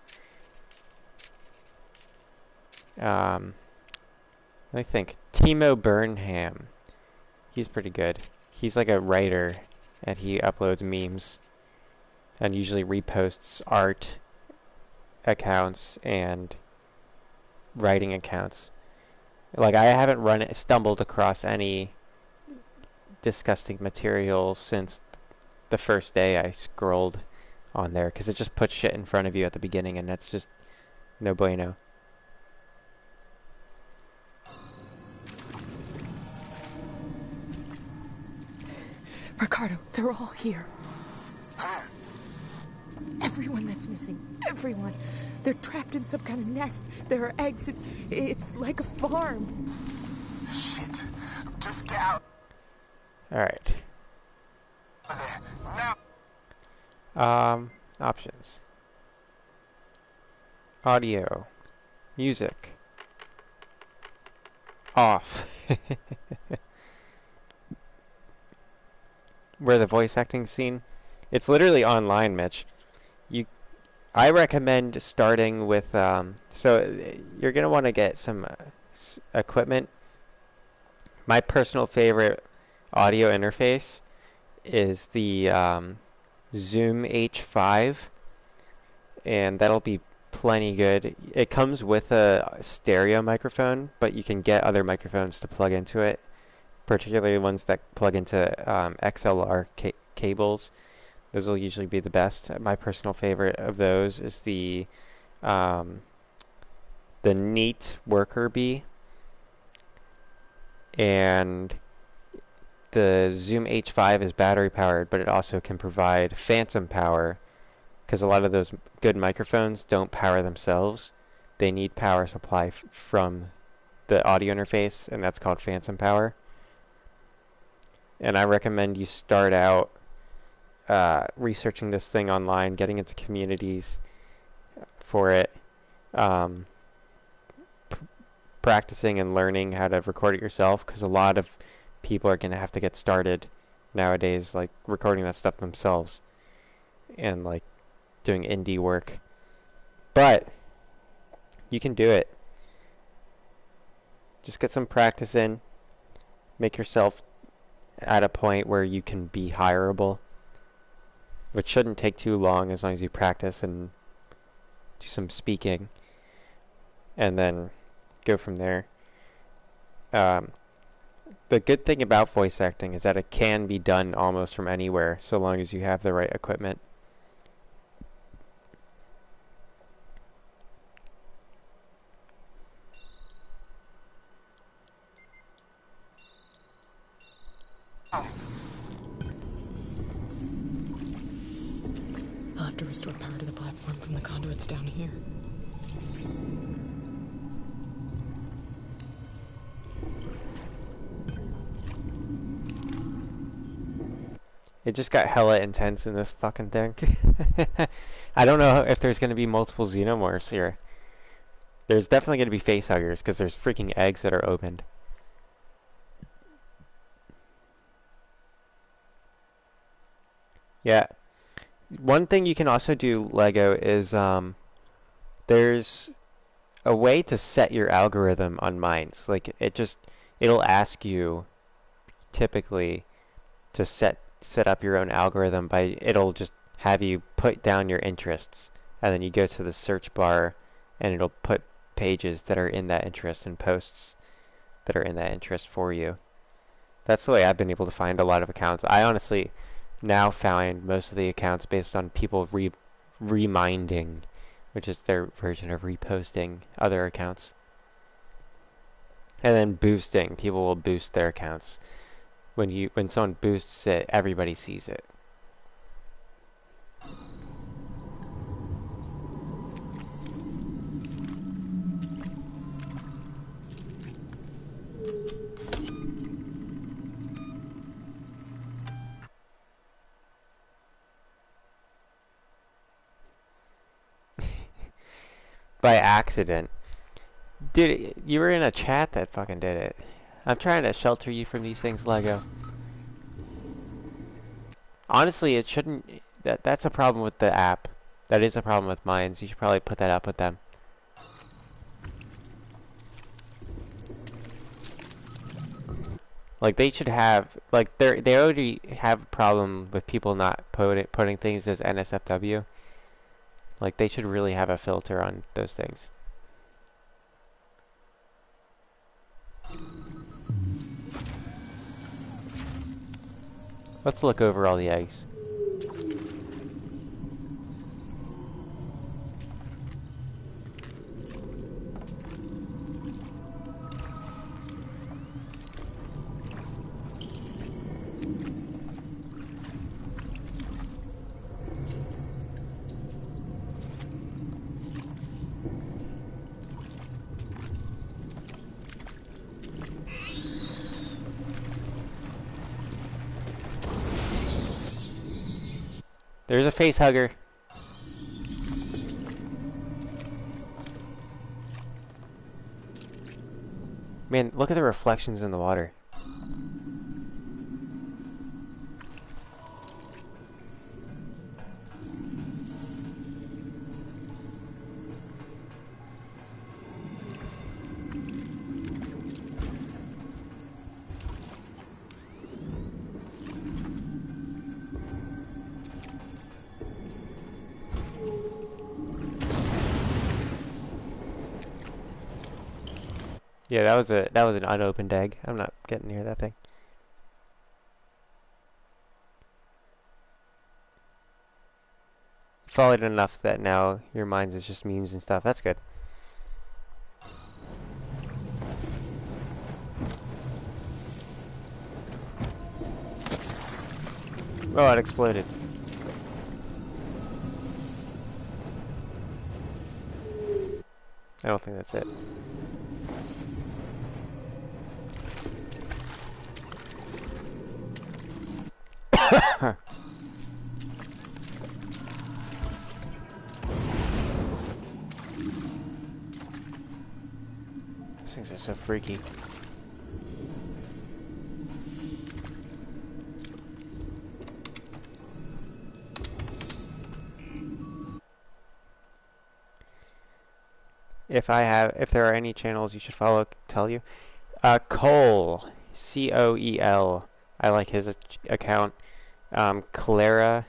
Let me think. Timo Burnham. He's pretty good. He's like a writer, and he uploads memes, and usually reposts art accounts and writing accounts. Like, I haven't stumbled across any disgusting material since the first day I scrolled on there, because it just puts shit in front of you at the beginning, and that's just no bueno. Ricardo, they're all here. Everyone that's missing. Everyone. They're trapped in some kind of nest. There are eggs. It's like a farm. Shit. Just get out Alright. of there. Now. Options. Audio. Music. Off. Where the voice acting scene? It's literally online, Mitch. I recommend starting with, so you're going to want to get some equipment. My personal favorite audio interface is the Zoom H5, and that'll be plenty good. It comes with a stereo microphone, but you can get other microphones to plug into it, particularly ones that plug into XLR cables. Those will usually be the best. My personal favorite of those is the Neat Worker Bee, and the Zoom H5 is battery powered, but it also can provide phantom power, because a lot of those good microphones don't power themselves. They need power supply from the audio interface, and that's called phantom power. And I recommend you start out researching this thing online, getting into communities for it, practicing and learning how to record it yourself, because a lot of people are going to have to get started nowadays, like recording that stuff themselves and like doing indie work. But you can do it. Just get some practice in, make yourself at a point where you can be hireable, which shouldn't take too long as long as you practice and do some speaking, and then go from there. Um, the good thing about voice acting is that it can be done almost from anywhere, so long as you have the right equipment. I'll have to restore power to the platform from the conduits down here. It just got hella intense in this fucking thing. I don't know if there's going to be multiple xenomorphs here. There's definitely going to be facehuggers because there's freaking eggs that are opened. Yeah. One thing you can also do, Lego, is there's a way to set your algorithm on mines. Like it'll ask you typically to set up your own algorithm by it'll just have you put down your interests, and then you go to the search bar and it'll put pages that are in that interest and posts that are in that interest for you. That's the way I've been able to find a lot of accounts. I honestly now find most of the accounts based on people reminding, which is their version of reposting other accounts. And then boosting. People will boost their accounts. When someone boosts it, everybody sees it. By accident. Dude, you were in a chat that fucking did it. I'm trying to shelter you from these things, Lego. Honestly, it shouldn't... That's a problem with the app. That is a problem with mines. You should probably put that up with them. Like, they should have... Like, they already have a problem with people not putting things as NSFW. Like, they should really have a filter on those things. Let's look over all the eggs. There's a face hugger. Man, look at the reflections in the water. Yeah, that was an unopened egg. I'm not getting near that thing. Followed enough that now your minds is just memes and stuff. That's good. Oh, it exploded. I don't think that's it. These things are so freaky. If there are any channels you should follow, tell you. Cole, Coel. I like his account. Clara,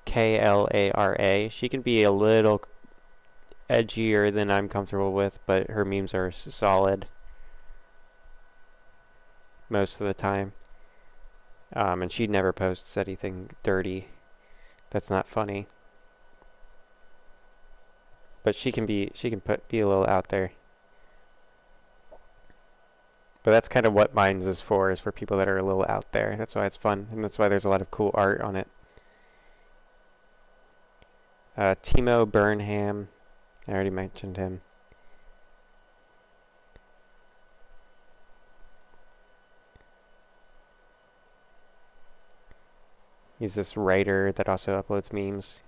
Klara. She can be a little edgier than I'm comfortable with, but her memes are solid most of the time. And she never posts anything dirty that's not funny. But she can be a little out there. But that's kind of what Minds is for people that are a little out there. That's why it's fun, and that's why there's a lot of cool art on it. Timo Burnham, I already mentioned him. He's this writer that also uploads memes.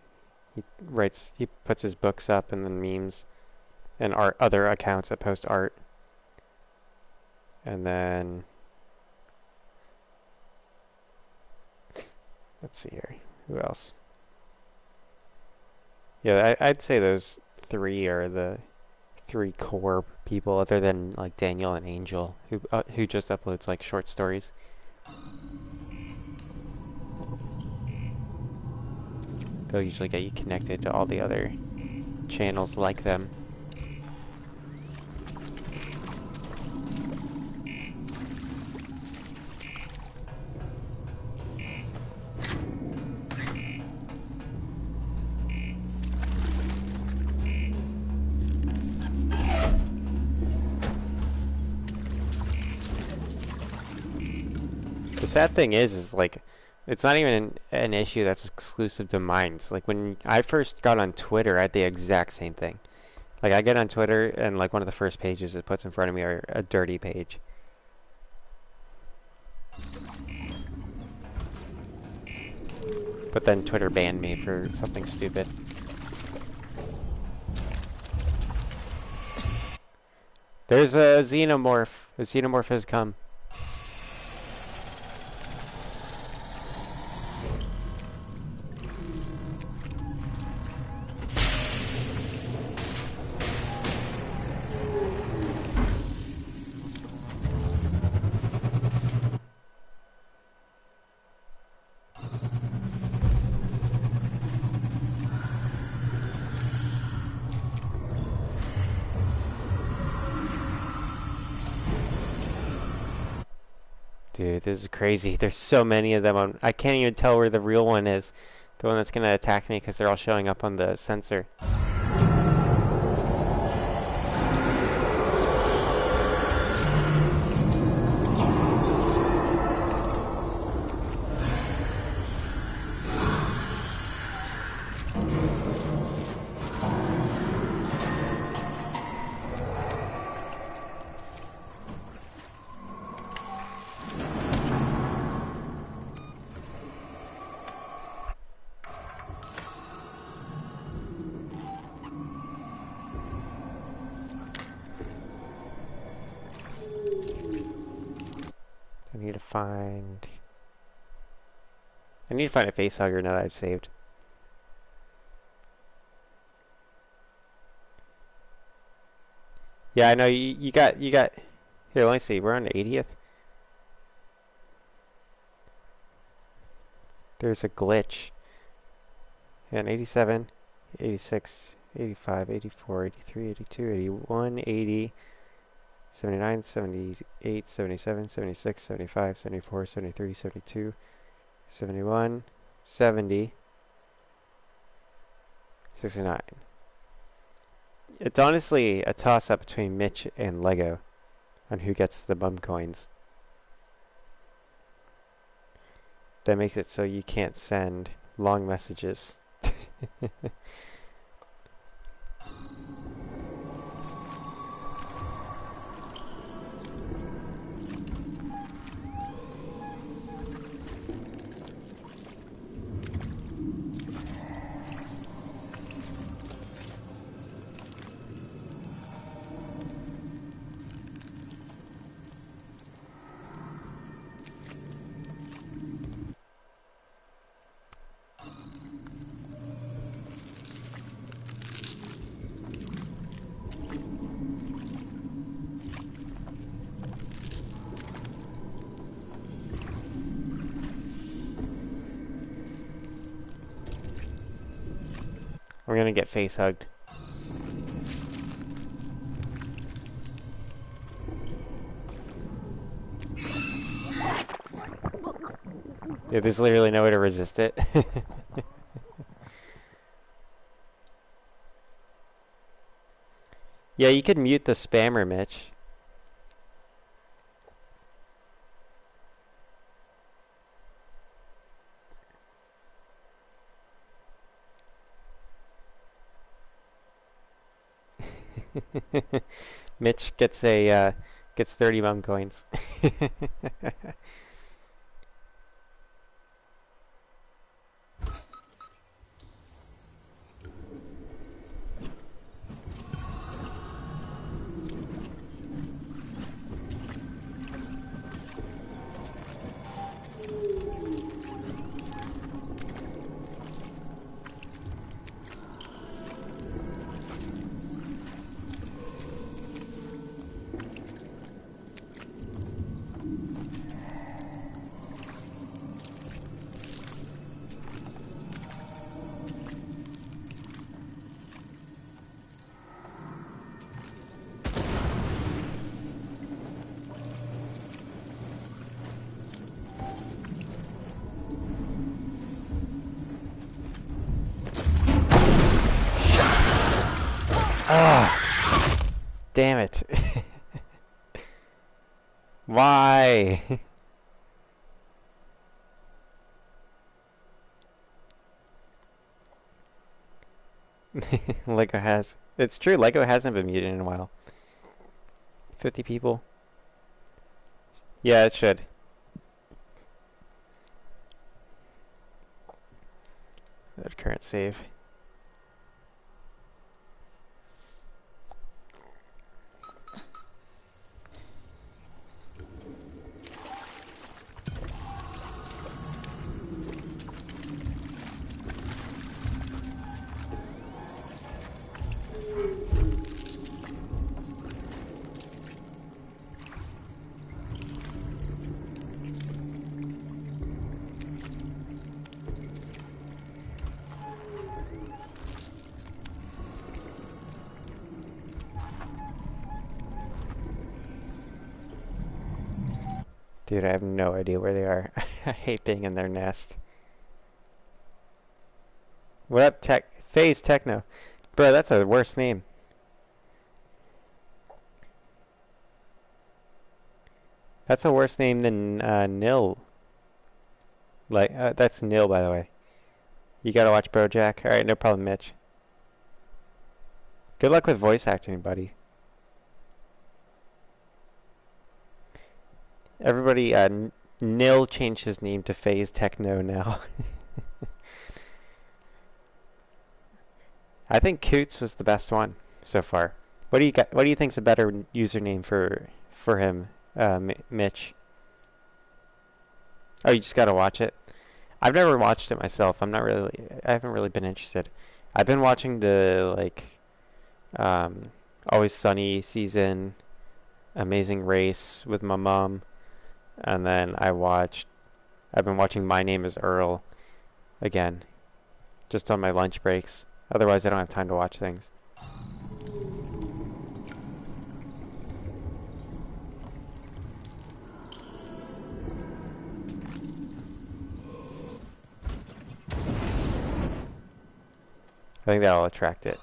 He puts his books up and then memes, and other accounts that post art. And then, let's see here, who else? Yeah, I'd say those three are the three core people, other than like Daniel and Angel, who just uploads like short stories. They'll usually get you connected to all the other channels like them. The sad thing is like, it's not even an issue that's exclusive to Minds. Like when I first got on Twitter, I had the exact same thing. Like I get on Twitter and like one of the first pages it puts in front of me are a dirty page. But then Twitter banned me for something stupid. There's a xenomorph. A xenomorph has come. Dude, this is crazy. There's so many of them. I can't even tell where the real one is. The one that's going to attack me because they're all showing up on the sensor. I need to find a facehugger now that I've saved. Yeah, I know you got here, let me see. We're on the 80th. There's a glitch. And 87, 86, 85, 84, 83, 82, 81, 80, 79, 78, 77, 76, 75, 74, 73, 72, 71, 70, 69. It's honestly a toss-up between Mitch and Lego on who gets the bum coins. That makes it so you can't send long messages. We're gonna get face hugged. Yeah, there's literally no way to resist it. Yeah, you could mute the spammer, Mitch. Mitch gets 30 mum coins. Ah, damn it. Why? Lego has. It's true, Lego hasn't been muted in a while. 50 people. Yeah, it should. That current save. Dude, I have no idea where they are. I hate being in their nest. What up, Phase Techno? Bro, that's a worse name. That's a worse name than Nil. Like, that's Nil, by the way. You gotta watch BoJack. Alright, no problem, Mitch. Good luck with voice acting, buddy. Everybody, Nil changed his name to Phase Techno now. I think Coots was the best one so far. What do you got? What do you think's a better username for him, Mitch? Oh, you just gotta watch it. I've never watched it myself. I haven't really been interested. I've been watching the um, Always Sunny season, Amazing Race with my mom, and then I've been watching My Name is Earl again, just on my lunch breaks. Otherwise, I don't have time to watch things. I think that'll attract it.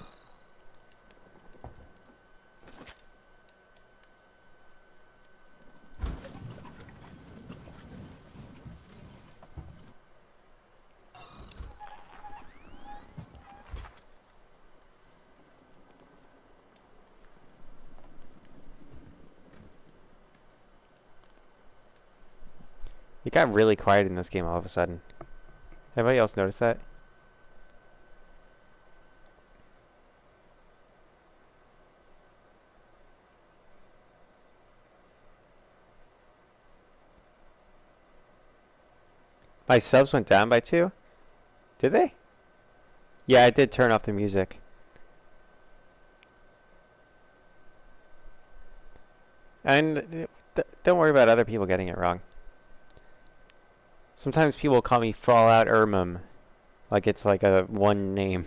It got really quiet in this game all of a sudden. Anybody else notice that? My subs went down by 2? Did they? Yeah, I did turn off the music. And don't worry about other people getting it wrong. Sometimes people call me Fallout Ermum, like it's like a one name.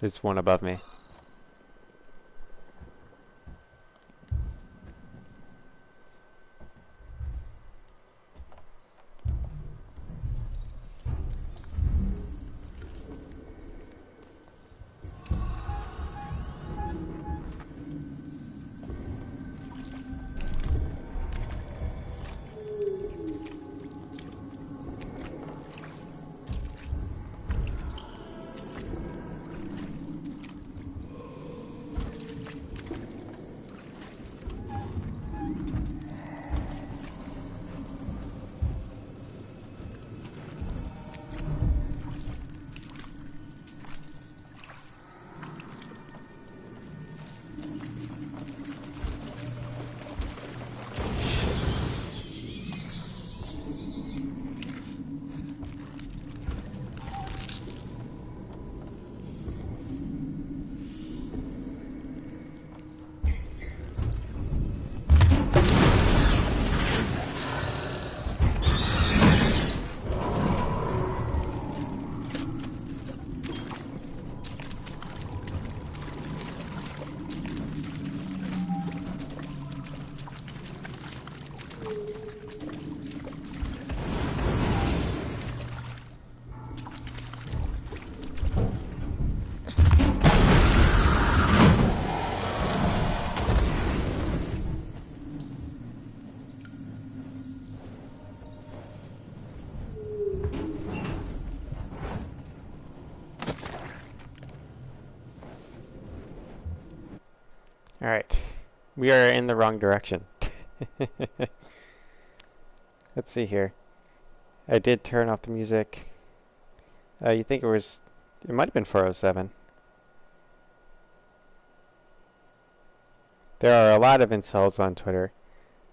There's one above me. Alright. We are in the wrong direction. Let's see here. I did turn off the music. You think it might have been 407. There are a lot of incels on Twitter.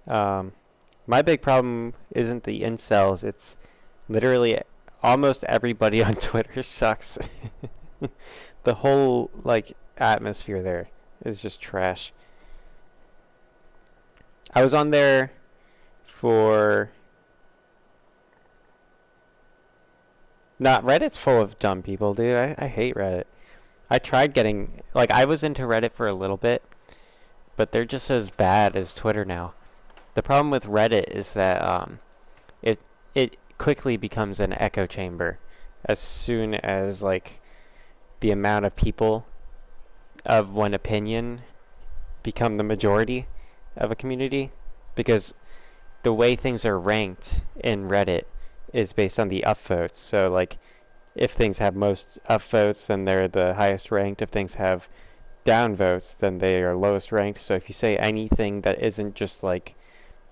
My big problem isn't the incels, it's literally almost everybody on Twitter sucks. The whole, like, atmosphere there is just trash. I was on there for... Not Reddit's full of dumb people, dude. I hate Reddit. I tried getting... Like, I was into Reddit for a little bit, but they're just as bad as Twitter now. The problem with Reddit is that it quickly becomes an echo chamber as soon as, like, the amount of people of one opinion become the majority of a community, because the way things are ranked in Reddit is based on the upvotes. So, like, if things have most upvotes, then they're the highest ranked. If things have downvotes, then they are lowest ranked. So if you say anything that isn't just, like,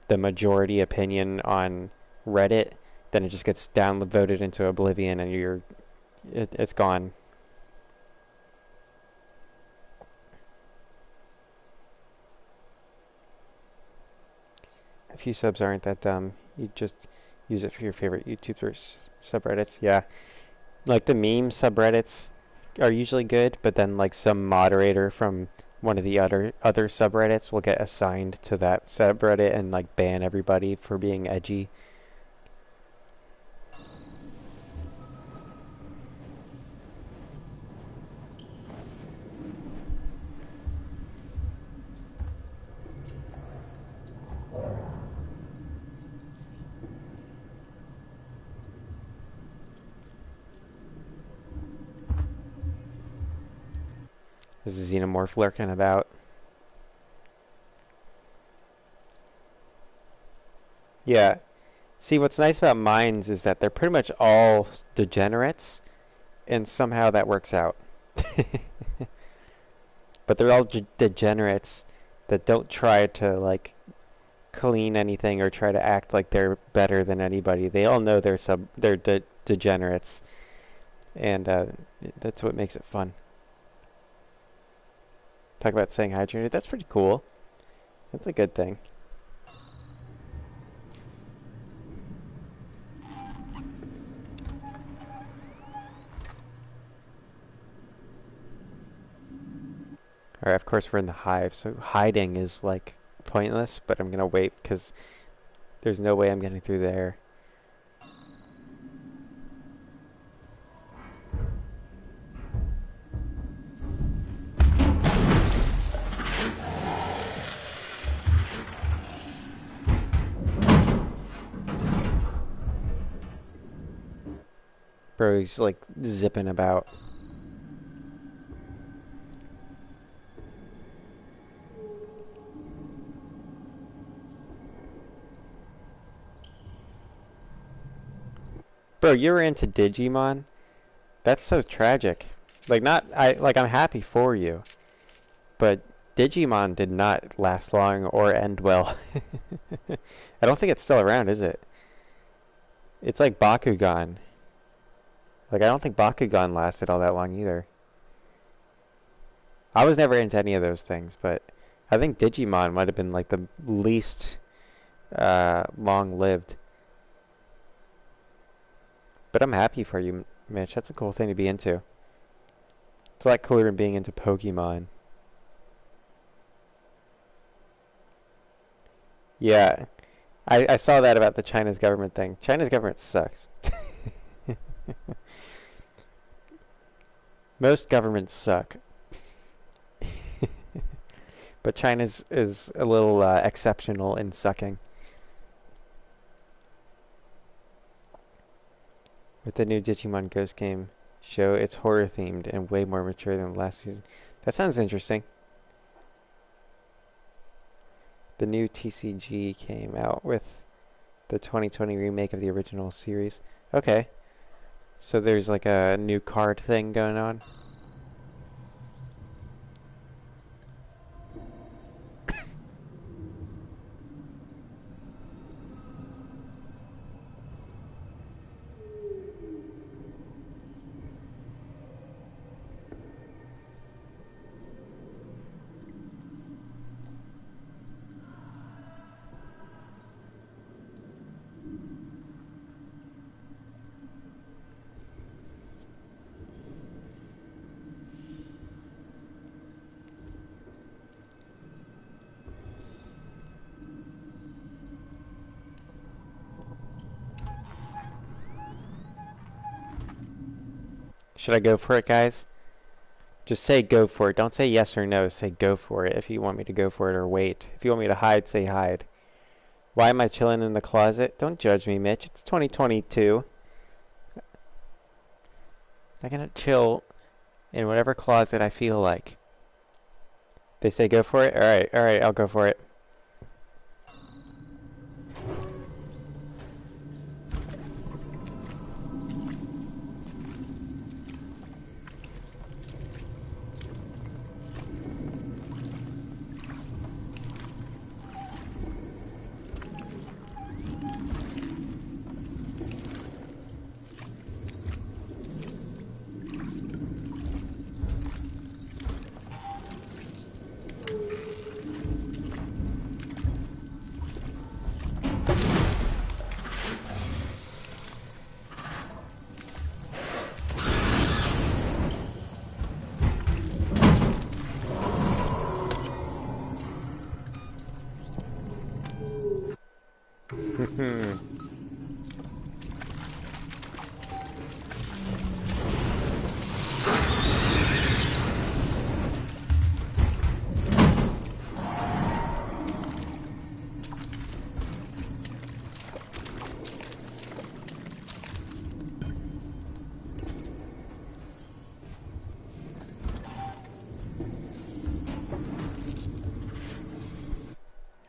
the majority opinion on Reddit, then it just gets downvoted into oblivion, and it's gone. A few subs aren't that dumb. You just use it for your favorite YouTubers subreddits. Yeah, like the meme subreddits are usually good, but then, like, some moderator from one of the other subreddits will get assigned to that subreddit and, like, ban everybody for being edgy. There's a xenomorph lurking about. Yeah. See, what's nice about mines is that they're pretty much all degenerates, and somehow that works out. But they're all degenerates that don't try to, like, clean anything or try to act like they're better than anybody. They all know they're degenerates, and that's what makes it fun. Talk about saying hydrated. That's pretty cool. That's a good thing. Alright, of course we're in the hive, so hiding is, like, pointless, but I'm gonna wait because there's no way I'm getting through there. Bro, he's like zipping about. Bro, you were into Digimon? That's so tragic. Like I'm happy for you, but Digimon did not last long or end well. I don't think it's still around, is it? It's like Bakugan. Like I don't think Bakugan lasted all that long either. I was never into any of those things, but I think Digimon might have been like the least long-lived. But I'm happy for you, Mitch. That's a cool thing to be into. It's a lot cooler than being into Pokemon. Yeah, I saw that about the China's government thing. China's government sucks. Most governments suck. But China's is a little exceptional in sucking. With the new Digimon Ghost game show, it's horror themed and way more mature than last season. That sounds interesting. The new TCG came out with the 2020 remake of the original series. Okay. So there's like a new card thing going on. Should I go for it, guys? Just say go for it. Don't say yes or no. Say go for it if you want me to go for it, or wait. If you want me to hide, say hide. Why am I chilling in the closet? Don't judge me, Mitch. It's 2022. I can chill in whatever closet I feel like. They say go for it? Alright, I'll go for it.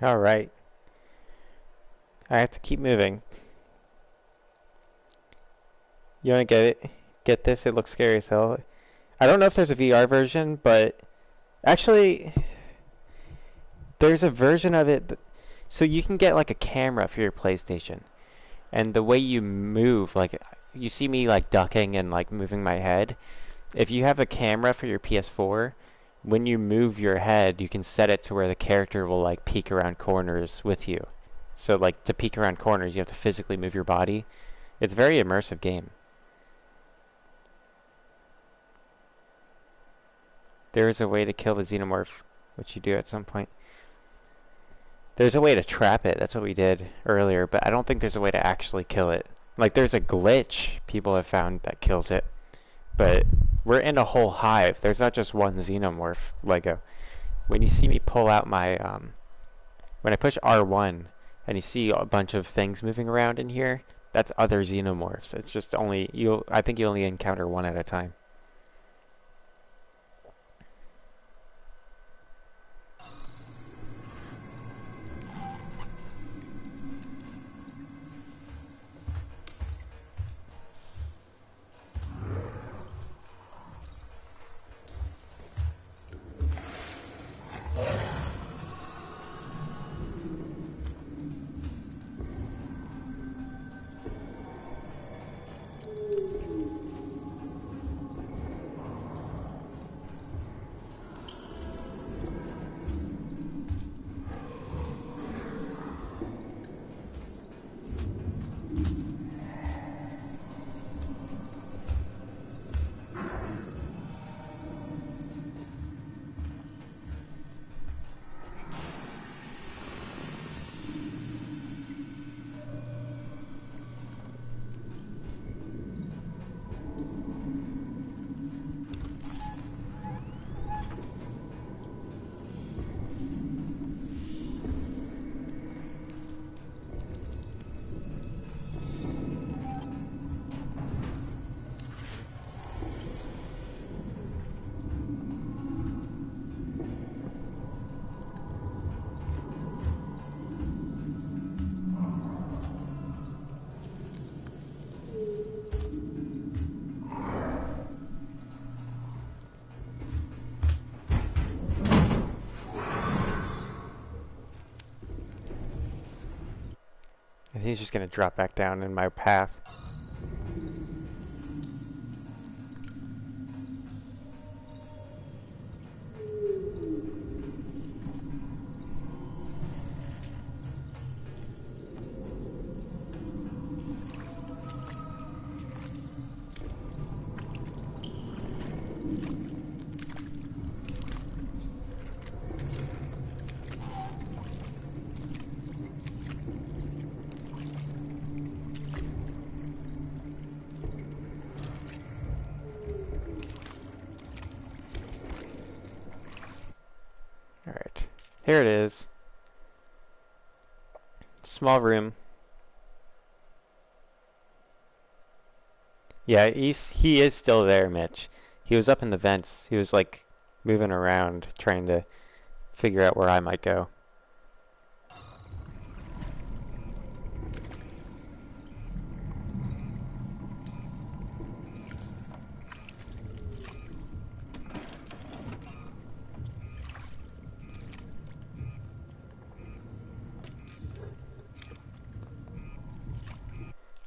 Alright. I have to keep moving. You wanna get it? Get this? It looks scary as hell. I don't know if there's a VR version, but actually, there's a version of it. So you can get like a camera for your PlayStation, and the way you move, like you see me like ducking and like moving my head. If you have a camera for your PS4, when you move your head, you can set it to where the character will like peek around corners with you. So like to peek around corners, you have to physically move your body. It's a very immersive game. There is a way to kill the xenomorph, which you do at some point. There's a way to trap it. That's what we did earlier, but I don't think there's a way to actually kill it. Like there's a glitch people have found that kills it, but we're in a whole hive. There's not just one xenomorph Lego. When you see me pull out my when I push R1 and you see a bunch of things moving around in here, that's other xenomorphs. It's just only I think you only encounter one at a time. And he's just gonna drop back down in my path. Alright, here it is. Small room. Yeah, he is still there, Mitch. He was up in the vents. He was like moving around, trying to figure out where I might go.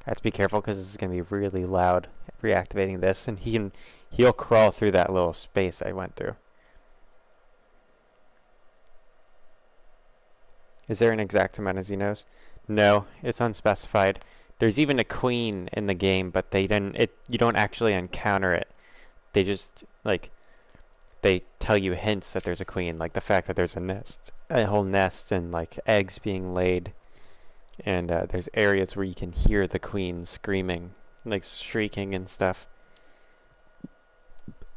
I have to be careful because this is going to be really loud reactivating this, and he'll crawl through that little space I went through. Is there an exact amount of Xenos? No, it's unspecified. There's even a queen in the game, but you don't actually encounter it. They just they tell you hints that there's a queen, like the fact that there's a whole nest and like eggs being laid. And there's areas where you can hear the queen screaming, like shrieking and stuff.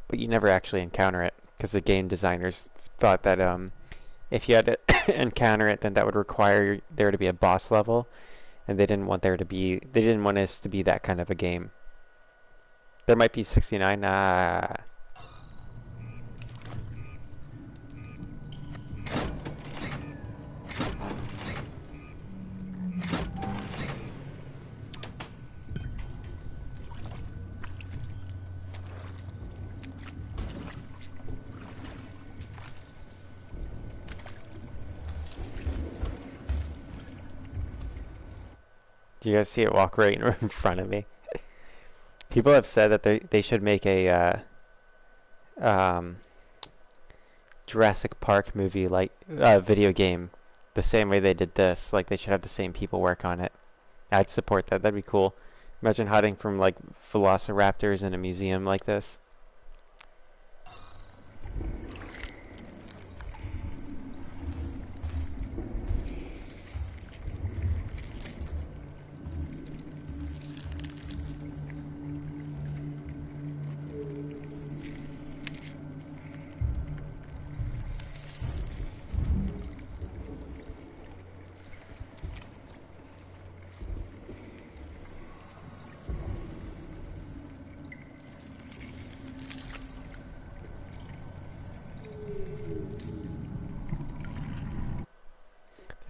But you never actually encounter it, because the game designers thought that if you had to encounter it, then that would require there to be a boss level, and they didn't want us to be that kind of a game. There might be 69. Do you guys see it walk right in front of me? People have said that they should make a Jurassic Park movie, like video game, the same way they did this. Like they should have the same people work on it. I'd support that. That'd be cool. Imagine hiding from like velociraptors in a museum like this.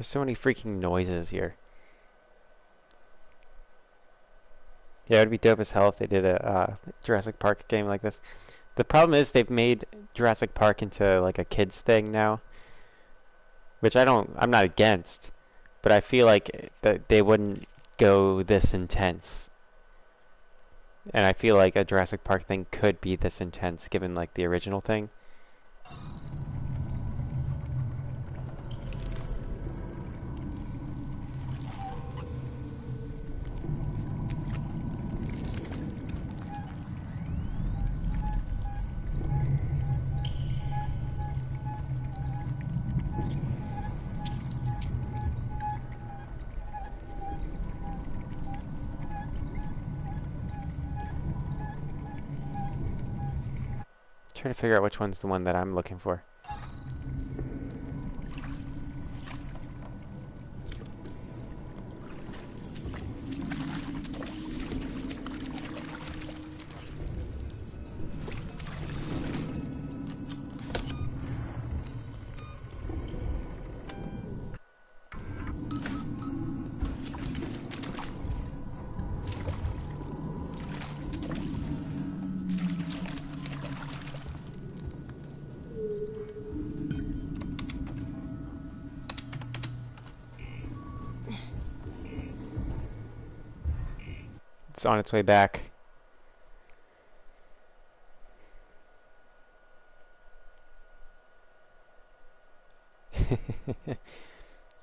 There's so many freaking noises here. Yeah, it would be dope as hell if they did a Jurassic Park game like this. The problem is they've made Jurassic Park into like a kids thing now, which I'm not against, but I feel like that they wouldn't go this intense. And I feel like a Jurassic Park thing could be this intense given like the original thing. Trying to figure out which one's the one that I'm looking for. It's on its way back.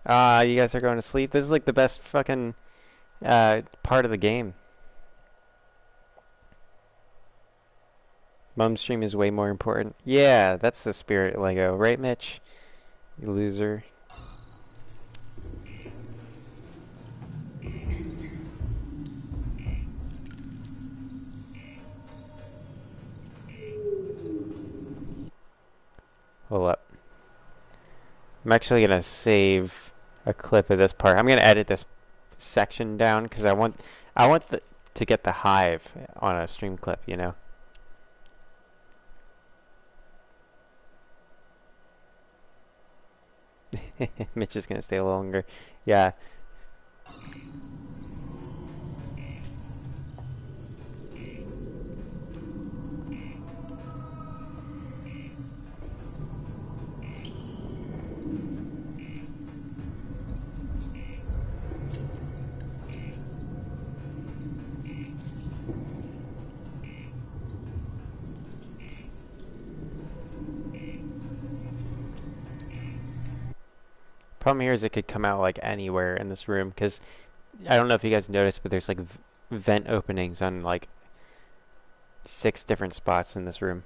You guys are going to sleep? This is like the best fucking part of the game. Mum's stream is way more important. Yeah, that's the spirit, Lego. Right, Mitch? You loser. Hold up. I'm actually gonna save a clip of this part. I'm gonna edit this section down because I want to get the hive on a stream clip, you know. Mitch is gonna stay a little longer. Yeah. Problem here is it could come out like anywhere in this room because I don't know if you guys noticed, but there's like vent openings on like 6 different spots in this room.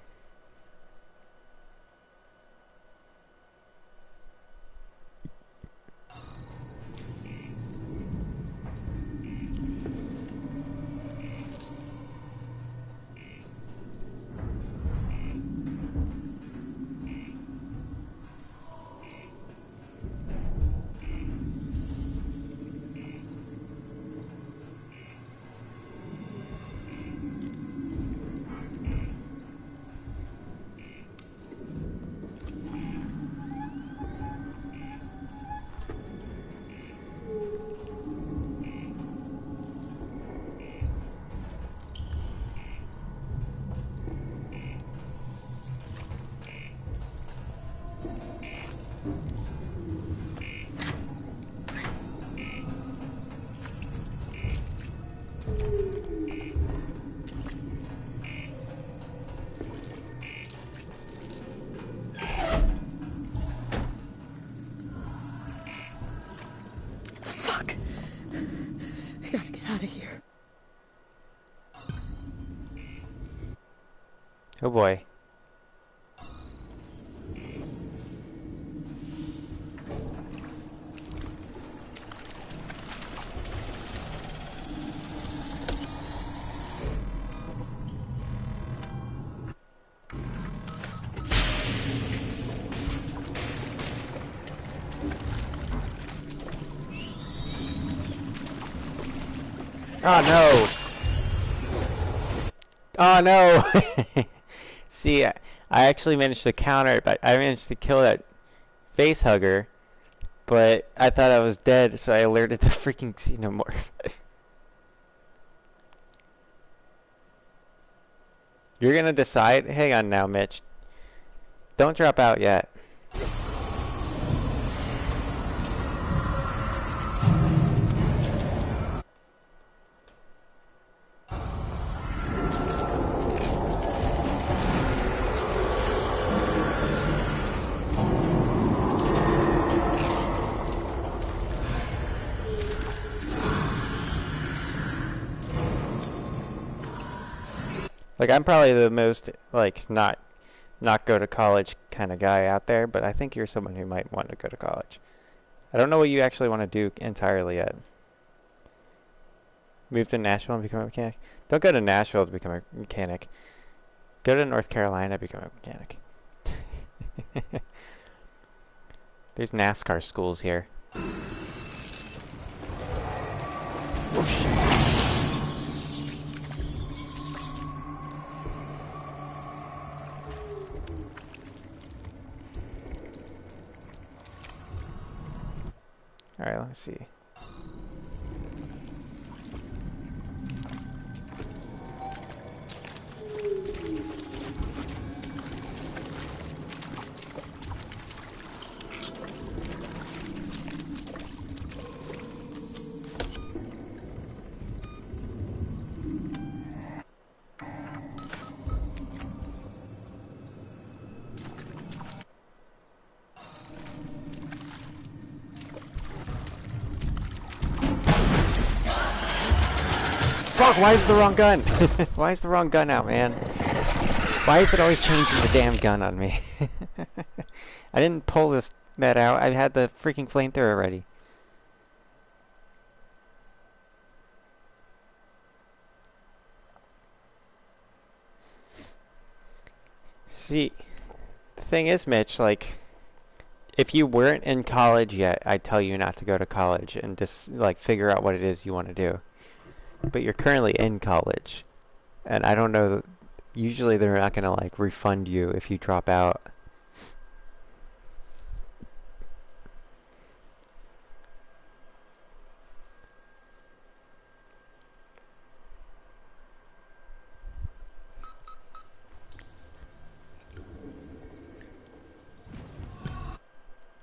Oh boy. Oh no! Oh no! See, I actually managed to counter it, but I managed to kill that face hugger, but I thought I was dead, so I alerted the freaking xenomorph. You're gonna decide? Hang on now, Mitch. Don't drop out yet. Like, I'm probably the most, like, not go to college kind of guy out there, but I think you're someone who might want to go to college. I don't know what you actually want to do entirely yet. Move to Nashville and become a mechanic? Don't go to Nashville to become a mechanic. Go to North Carolina to become a mechanic. There's NASCAR schools here. Oh, shit. Alright, let's see. Fuck, why is the wrong gun? Why is the wrong gun out, man? Why is it always changing the damn gun on me? I didn't pull that out. I had the freaking flamethrower ready. See, the thing is, Mitch, like, if you weren't in college yet, I'd tell you not to go to college and just, like, figure out what it is you want to do. But you're currently in college, and I don't know, usually they're not gonna, like, refund you if you drop out.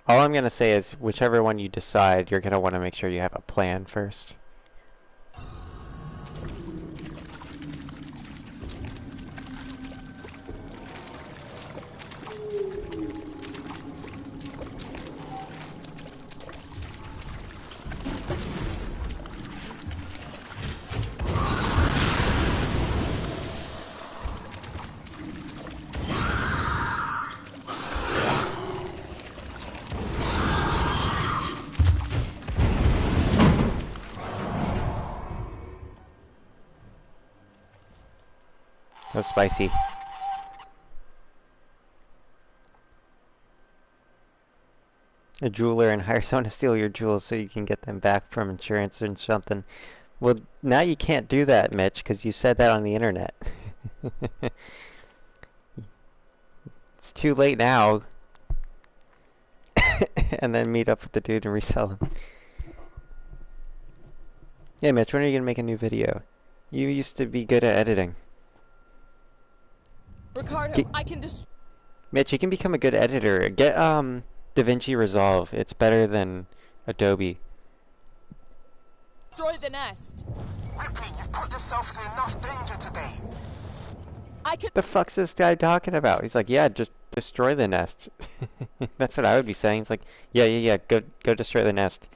All I'm gonna say is, whichever one you decide, you're gonna want to make sure you have a plan first. That was spicy. A jeweler and hire someone to steal your jewels so you can get them back from insurance or something. Well, now you can't do that, Mitch, because you said that on the internet. It's too late now. And then meet up with the dude and resell him. Yeah, Mitch, when are you gonna make a new video? You used to be good at editing. Ricardo, I can just... Mitch, you can become a good editor. Get DaVinci Resolve. It's better than Adobe. destroy the nest. Ripley, you've put yourself in enough danger today. I can... The fuck's this guy talking about? He's like, yeah, just destroy the nest. That's what I would be saying. He's like, yeah, go destroy the nest.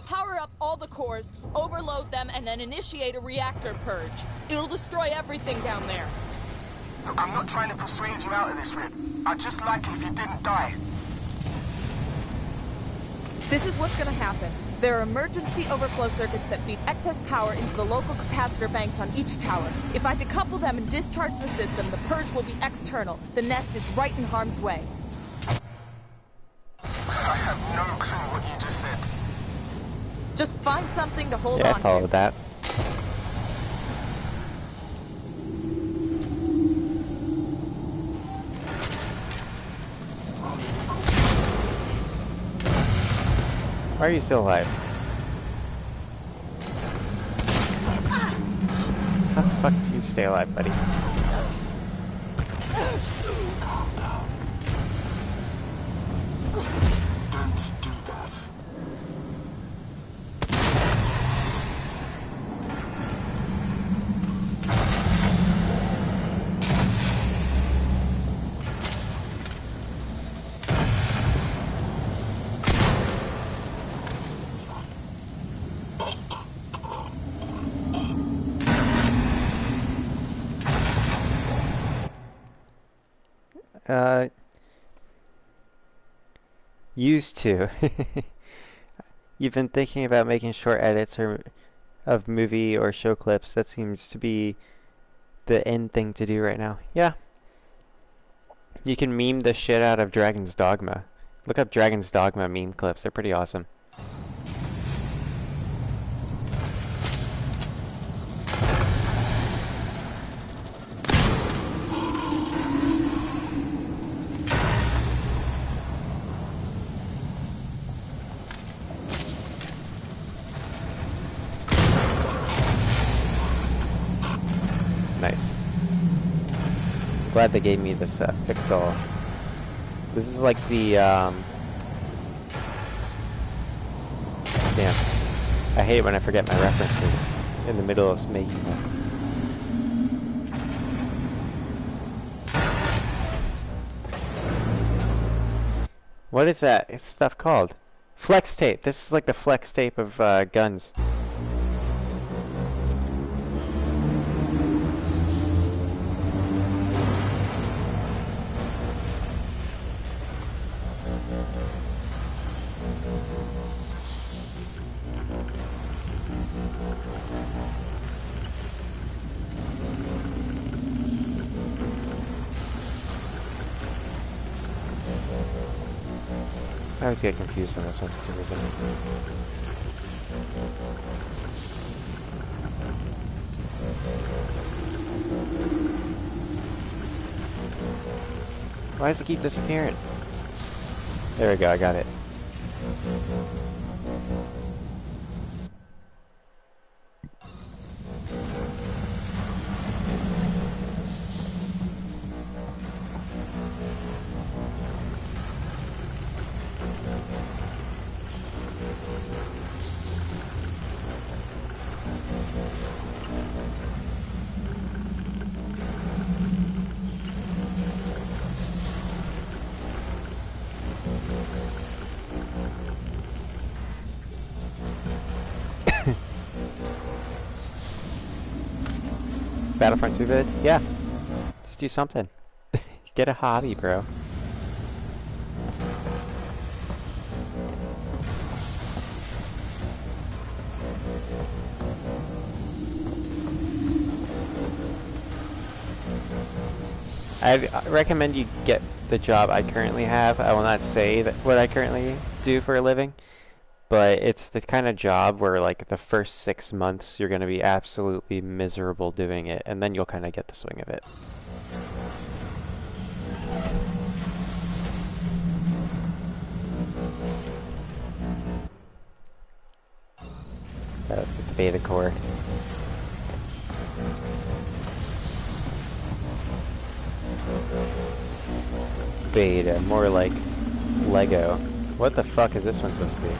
power up all the cores, overload them, and then initiate a reactor purge. It'll destroy everything down there. Look, I'm not trying to persuade you out of this, Rip. I'd just like it if you didn't die. This is what's gonna happen. There are emergency overflow circuits that feed excess power into the local capacitor banks on each tower. If I decouple them and discharge the system, the purge will be external. The nest is right in harm's way. I have no clue what you just said. Just find something to hold Yeah, on I followed to. that. Why are you still alive? How the fuck did you stay alive, buddy? Calm down. Don't do that. Used to. You've been thinking about making short edits or of movie or show clips. That seems to be the end thing to do right now. Yeah. You can meme the shit out of Dragon's Dogma. Look up Dragon's Dogma meme clips. They're pretty awesome. Nice. Glad they gave me this fix-all. This is like the damn. I hate when I forget my references in the middle of making them. What is that stuff called? Flex tape. This is like the flex tape of guns. I always get confused on this one for some reason. Why does it keep disappearing? There we go, I got it. Battlefront 2 vid? Yeah. Just do something. Get a hobby, bro. I recommend you get the job I currently have. I will not say that what I currently do for a living, but it's the kind of job where like the first 6 months you're going to be absolutely miserable doing it, and then you'll kind of get the swing of it. Let's get the beta core. Beta, more like Lego. What the fuck is this one supposed to be?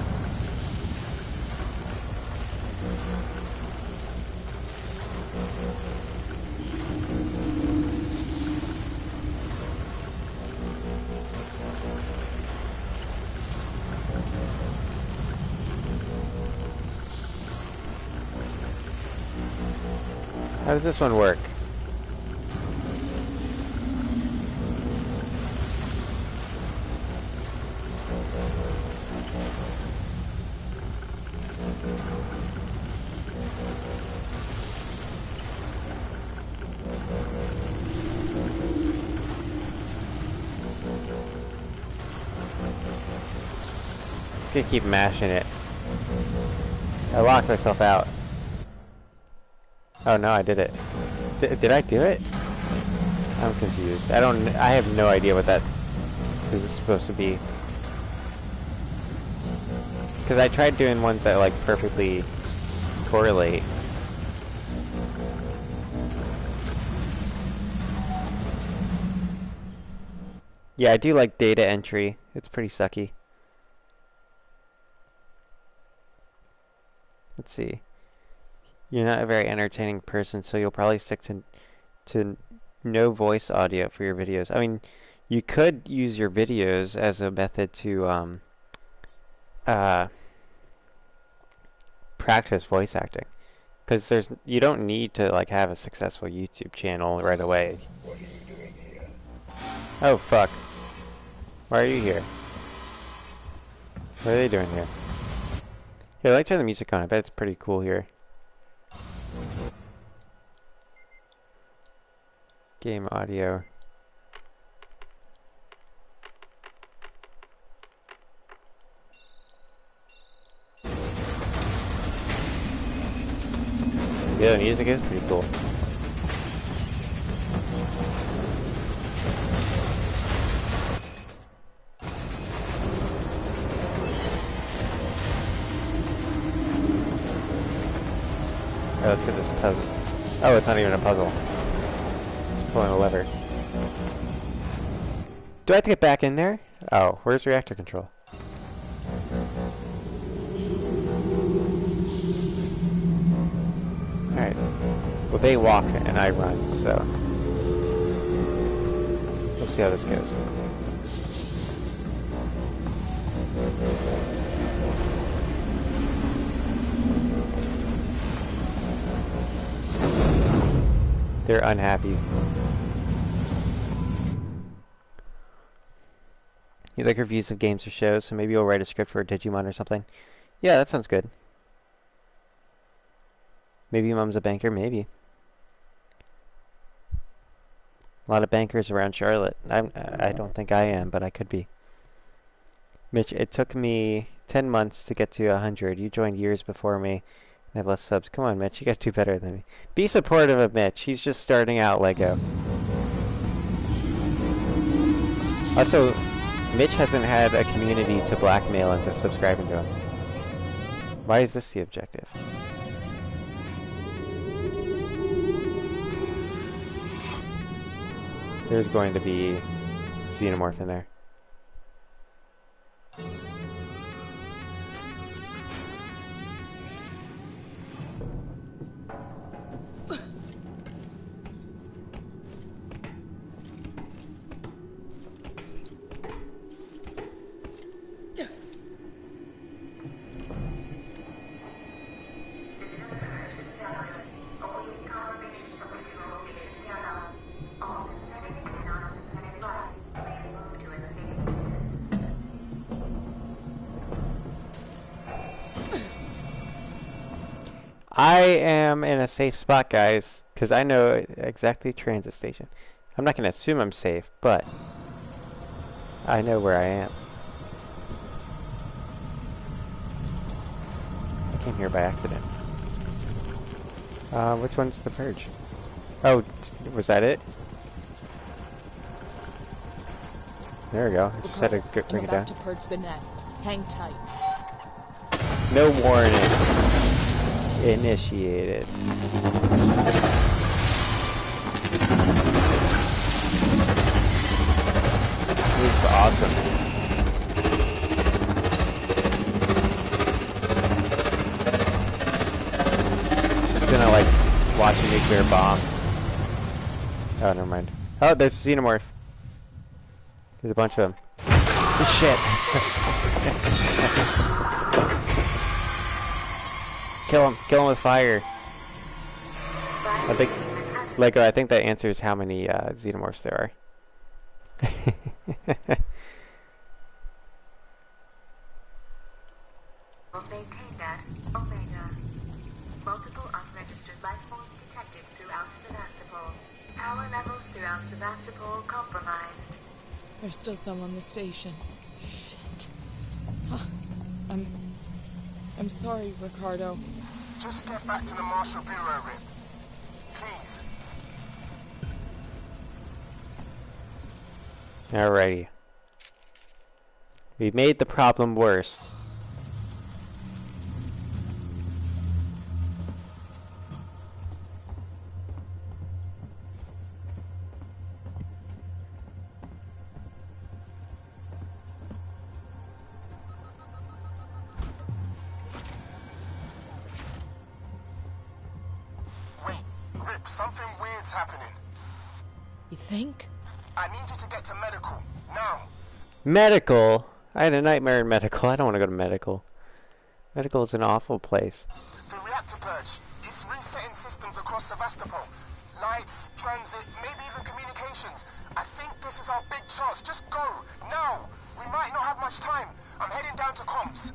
How does this one work? I'm gonna keep mashing it. I locked myself out. Oh no, I did it. Did I do it? I'm confused. I have no idea what that is supposed to be. Because I tried doing ones that like perfectly correlate. Yeah, I do like data entry. It's pretty sucky. Let's see. You're not a very entertaining person, so you'll probably stick to no voice audio for your videos. I mean, you could use your videos as a method to uh, practice voice acting, because you don't need to like have a successful YouTube channel right away. Oh fuck! Why are you here? What are they doing here? Here, let's turn the music on. I bet it's pretty cool here. Game audio. Yeah, the music is pretty cool. Oh, let's get this puzzle. Oh, it's not even a puzzle. It's pulling a lever. Do I have to get back in there? Oh, where's reactor control? Alright. Well, they walk and I run, so we'll see how this goes. They're unhappy. You like reviews of games or shows, so maybe you'll write a script for a Digimon or something. Yeah, that sounds good. Maybe Mom's a banker, maybe. A lot of bankers around Charlotte. I don't think I am, but I could be. Mitch, it took me 10 months to get to 100. You joined years before me. I have less subs. Come on, Mitch. You gotta do better than me. Be supportive of Mitch. He's just starting out, Lego. Also, Mitch hasn't had a community to blackmail into subscribing to him. Why is this the objective? There's going to be xenomorph in there. I am in a safe spot, guys, because I know exactly transit station. I'm not going to assume I'm safe, but I know where I am. I came here by accident. Which one's the purge? Oh, was that it? There we go. I just had to bring it down. I'm about to purge the nest. Hang tight. No warning. Initiated. This is awesome. Just gonna like watch a nuclear bomb. Oh, never mind. Oh, there's a xenomorph. There's a bunch of them. Shit. Kill him with fire. I think, Lego, I think that answers how many xenomorphs there are. Maintain that, Omega. Multiple unregistered life forms detected throughout Sevastopol. Power levels throughout Sevastopol compromised. There's still some on the station. Shit. I'm sorry, Ricardo. Just get back to the Marshal Bureau, Rip. Please. Alrighty. We made the problem worse. Rip. Something weird's happening. You think? I need you to get to medical. Now. Medical? I had a nightmare in medical. I don't want to go to medical. Medical is an awful place. The reactor purge. It's resetting systems across Sevastopol. Lights, transit, maybe even communications. I think this is our big chance. Just go. Now. We might not have much time. I'm heading down to comms.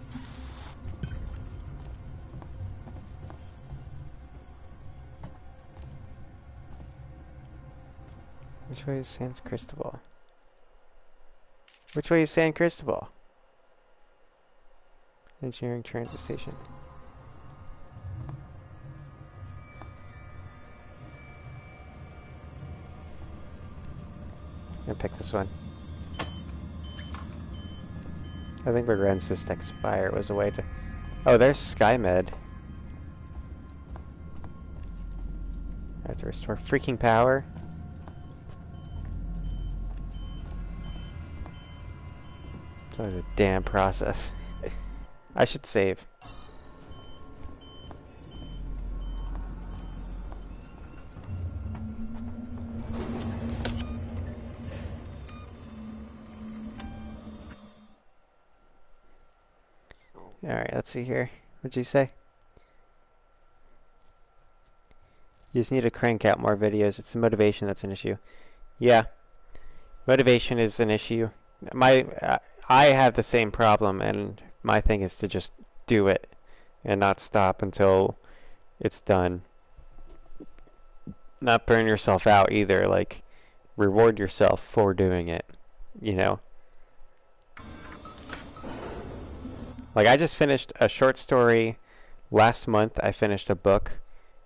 Which way is San Cristobal? Which way is San Cristobal? Engineering transit station. I'm gonna pick this one. I think Lorenz's expire was a way to... Oh, there's SkyMed. I have to restore freaking power. It's always a damn process. I should save. Alright, let's see here. What'd you say? You just need to crank out more videos. It's the motivation that's an issue. Yeah. Motivation is an issue. I have the same problem, and my thing is to just do it and not stop until it's done. Not burn yourself out either. Like, reward yourself for doing it, you know? Like, I just finished a short story last month. I finished a book,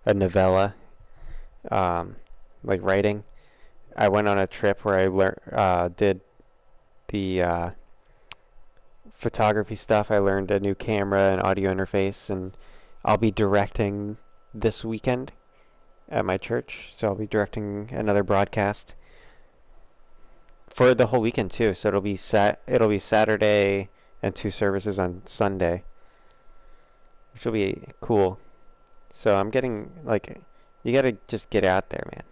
a novella, like writing. I went on a trip where I did the photography stuff. I learned a new camera and audio interface, and I'll be directing this weekend at my church. So I'll be directing another broadcast for the whole weekend too. So it'll be Saturday and 2 services on Sunday, which will be cool. So I'm getting, like, you gotta just get out there, man.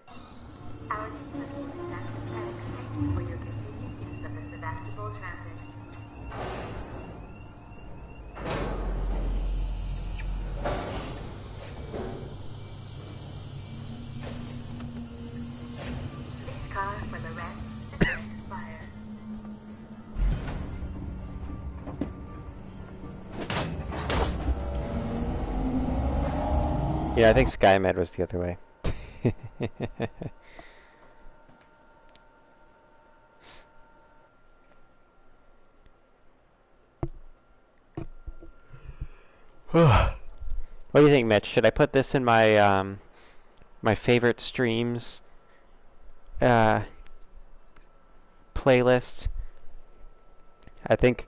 Our team presents a thanks for your continued use of the Sevastopol Transit. This car for the rent is set to expire. Yeah, I think SkyMed was the other way. What do you think, Mitch? Should I put this in my my favorite streams playlist? I think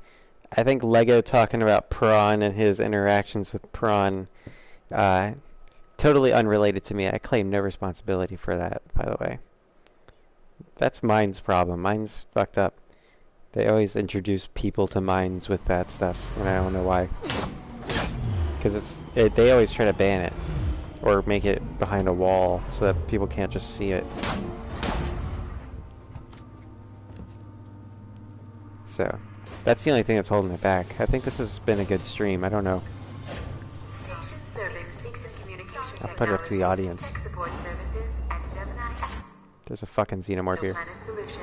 Lego talking about Prawn and his interactions with Prawn, totally unrelated to me. I claim no responsibility for that, by the way. That's Mine's problem. Mine's fucked up. They always introduce people to Mines with that stuff, and I don't know why. Because they always try to ban it, or make it behind a wall so that people can't just see it. So, that's the only thing that's holding it back. I think this has been a good stream. I don't know. Station serving seeks and communication I'll put it up to the audience. tech support services, and Gemini X There's a fucking xenomorph here. Planet Solutions.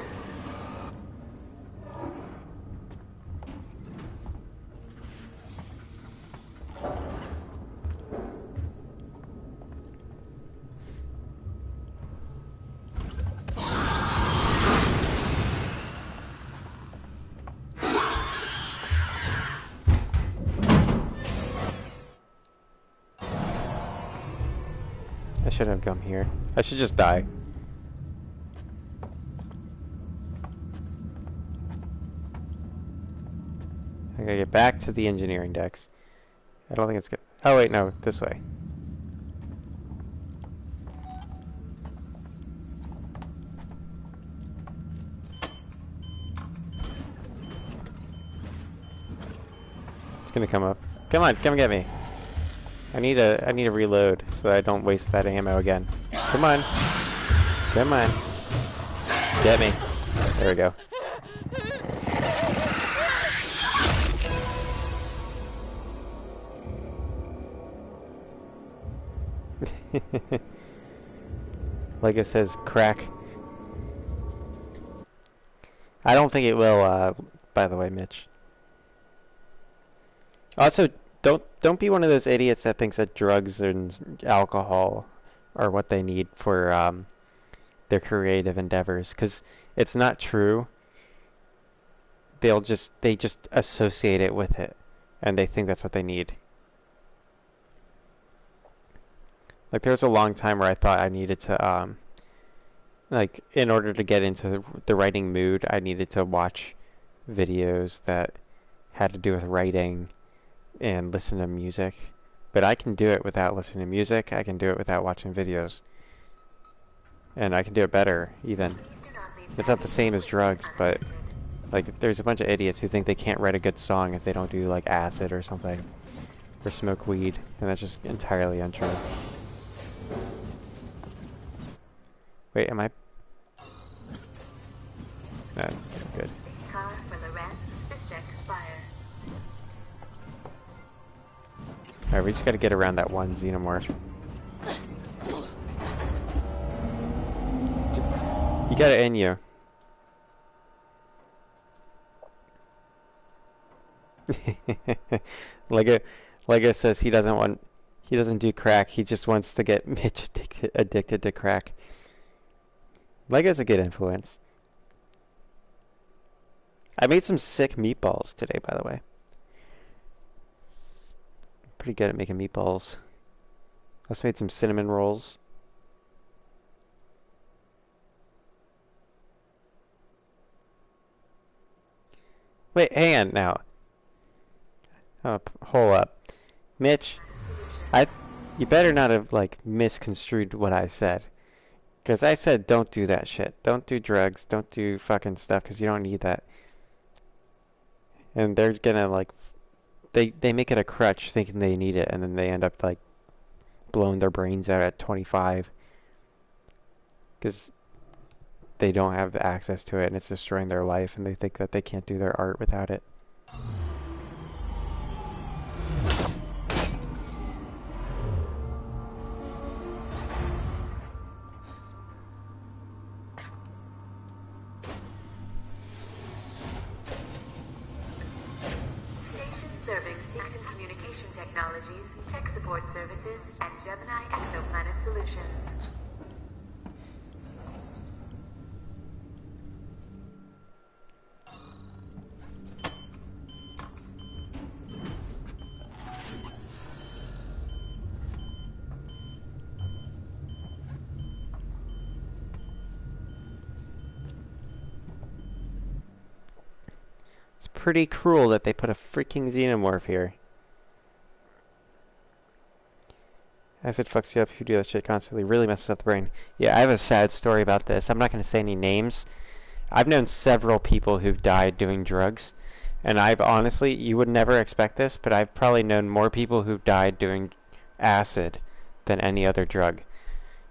I shouldn't have come here. I should just die. I gotta get back to the engineering decks. I don't think it's good. Oh wait, no, this way. It's gonna come up. Come on, come get me. I need a reload so I don't waste that ammo again. Come on. Come on. Get me. There we go. Like it says, crack. I don't think it will, by the way, Mitch. Also, don't be one of those idiots that thinks that drugs and alcohol are what they need for their creative endeavors, because it's not true. They just associate it with it, and they think that's what they need. Like there was a long time where I thought I needed to like in order to get into the writing mood, I needed to watch videos that had to do with writing and listen to music. But I can do it without listening to music. I can do it without watching videos. And I can do it better, even. It's not the same as drugs, but like there's a bunch of idiots who think they can't write a good song if they don't do like acid or something, or smoke weed, and that's just entirely untrue. Wait, am I? No, good. Car for Lorentz, sister expire. Alright, we just gotta get around that one xenomorph. You got it in you. Lego says he doesn't do crack, he just wants to get Mitch addicted to crack. Lego's a good influence. I made some sick meatballs today, by the way. Pretty good at making meatballs. Also made some cinnamon rolls. Wait, hang on now. Oh, hold up. Mitch, you better not have, like, misconstrued what I said. Because I said don't do that shit. Don't do drugs. Don't do fucking stuff, because you don't need that. And they're gonna, like, they make it a crutch thinking they need it, and then they end up, like, blowing their brains out at 25. Because they don't have the access to it, and it's destroying their life, and they think that they can't do their art without it. Station serving Seegson Communication Technologies, Tech Support Services, and Gemini Exoplanet Solutions. Pretty cruel that they put a freaking xenomorph here. Acid fucks you up if you do that shit constantly. Really messes up the brain. Yeah, I have a sad story about this. I'm not going to say any names. I've known several people who've died doing drugs. And I've honestly, you would never expect this, but I've probably known more people who've died doing acid than any other drug.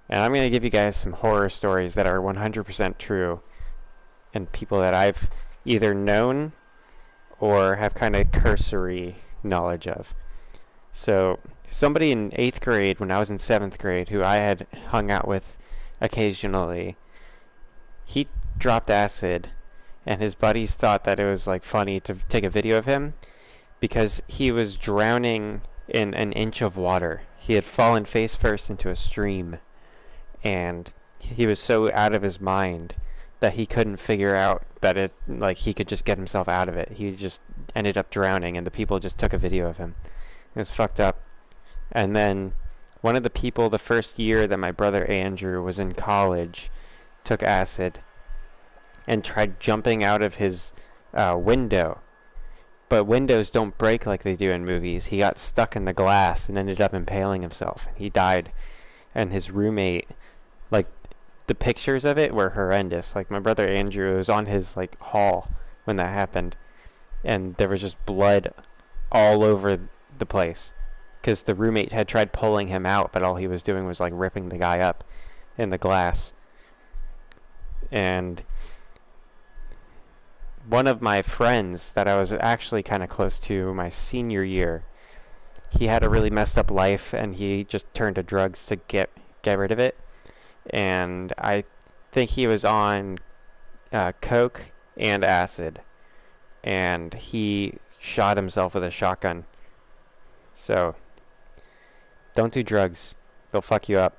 And I'm going to give you guys some horror stories that are 100% true. And people that I've either known or have kind of cursory knowledge of. So, somebody in 8th grade, when I was in 7th grade, who I had hung out with occasionally, he dropped acid, and his buddies thought that it was, like, funny to take a video of him, because he was drowning in an inch of water. He had fallen face first into a stream, and he was so out of his mind that he couldn't figure out that he could just get himself out of it. He just ended up drowning, and the people just took a video of him. It was fucked up. And then one of the people, the first year that my brother Andrew was in college, took acid and tried jumping out of his window. But windows don't break like they do in movies. He got stuck in the glass and ended up impaling himself. He died. And his roommate, like, the pictures of it were horrendous. Like, my brother Andrew was on his, like, hall when that happened, and there was just blood all over the place because the roommate had tried pulling him out, but all he was doing was, like, ripping the guy up. in the glass. And one of my friends that I was actually kind of close to my senior year, he had a really messed up life and he just turned to drugs to get rid of it. And I think he was on coke and acid, and he shot himself with a shotgun. So don't do drugs. They'll fuck you up.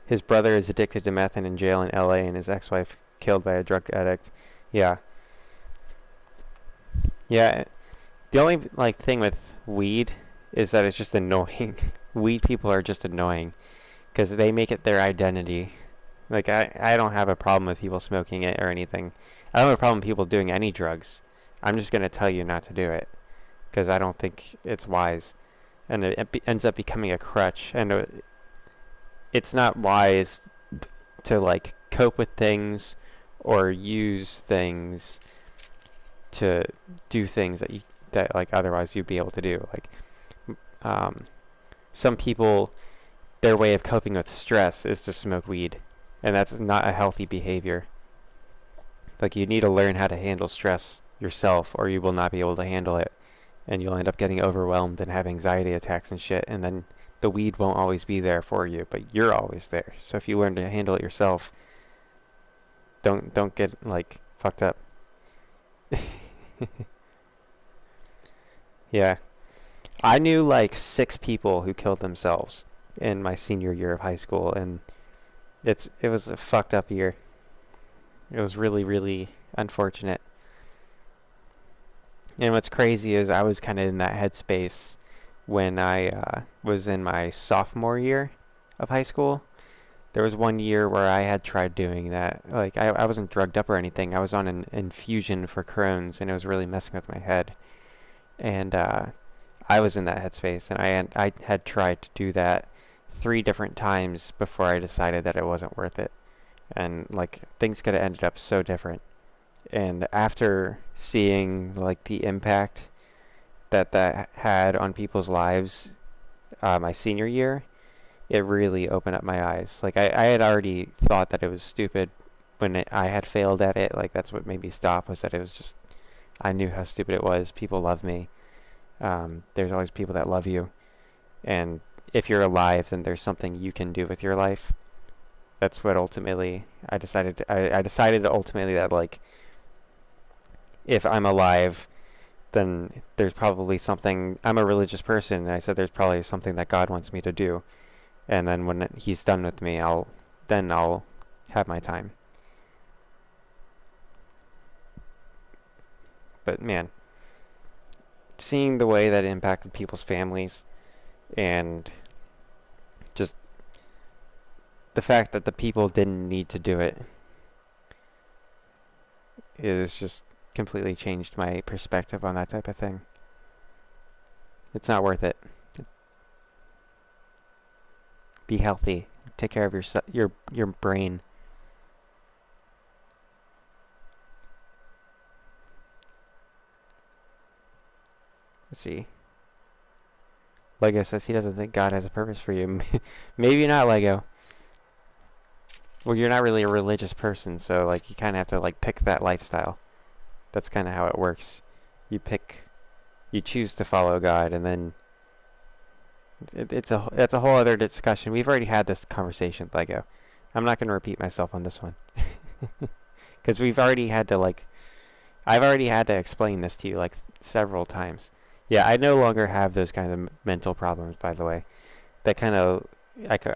His brother is addicted to meth and in jail in LA, and his ex-wife killed by a drug addict. Yeah. Yeah. The only like thing with weed is that it's just annoying. Weed people are just annoying because they make it their identity. Like I don't have a problem with people smoking it or anything. I don't have a problem with people doing any drugs. I'm just gonna tell you not to do it because I don't think it's wise, and it ends up becoming a crutch, and it's not wise to like cope with things or use things to do things that like otherwise you'd be able to do. Like some people, their way of coping with stress is to smoke weed, and that's not a healthy behavior. Like you need to learn how to handle stress yourself, or you will not be able to handle it, and you'll end up getting overwhelmed and have anxiety attacks and shit, and then the weed won't always be there for you, but you're always there. So if you learn to handle it yourself, don't get like fucked up. Yeah. I knew like 6 people who killed themselves in my senior year of high school, and it was a fucked up year. It was really, really unfortunate. And what's crazy is I was kind of in that headspace when I was in my sophomore year of high school. There was one year where I had tried doing that. Like I wasn't drugged up or anything. I was on an infusion for Crohn's, and it was really messing with my head. And I was in that headspace, and I had tried to do that 3 different times before I decided that it wasn't worth it. And like things could have ended up so different. And after seeing like the impact that had on people's lives my senior year, it really opened up my eyes. Like I had already thought that it was stupid when I had failed at it. Like that's what made me stop, was that it was just, I knew how stupid it was. People love me. There's always people that love you. And if you're alive, then there's something you can do with your life. That's what ultimately I decided. I decided ultimately that like if I'm alive, then there's probably something. I'm a religious person, and I said there's probably something that God wants me to do. And then when He's done with me, I'll have my time. But man, seeing the way that it impacted people's families, and just the fact that the people didn't need to do it, is just completely changed my perspective on that type of thing. It's not worth it. Be healthy. Take care of your brain. Let's see. Lego says he doesn't think God has a purpose for you. Maybe not, Lego. Well, you're not really a religious person, so like you kind of have to like pick that lifestyle. That's kind of how it works. You choose to follow God, and then that's a whole other discussion. We've already had this conversation, Lego. I'm not going to repeat myself on this one. Because I've already had to explain this to you like several times. Yeah, I no longer have those kind of mental problems, by the way. That kind of,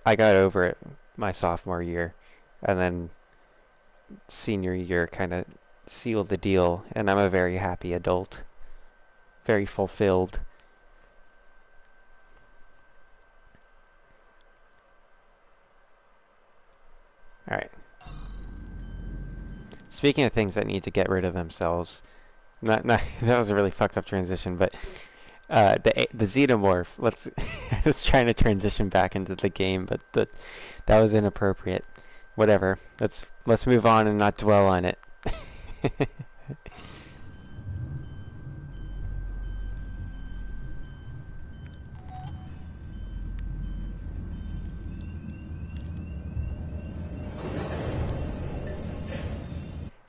I got over it my sophomore year, and then senior year kind of sealed the deal, and I'm a very happy adult, very fulfilled. All right. Speaking of things that need to get rid of themselves, not that was a really fucked up transition, but the xenomorph. I was trying to transition back into the game, but that was inappropriate. Whatever. Let's move on and not dwell on it.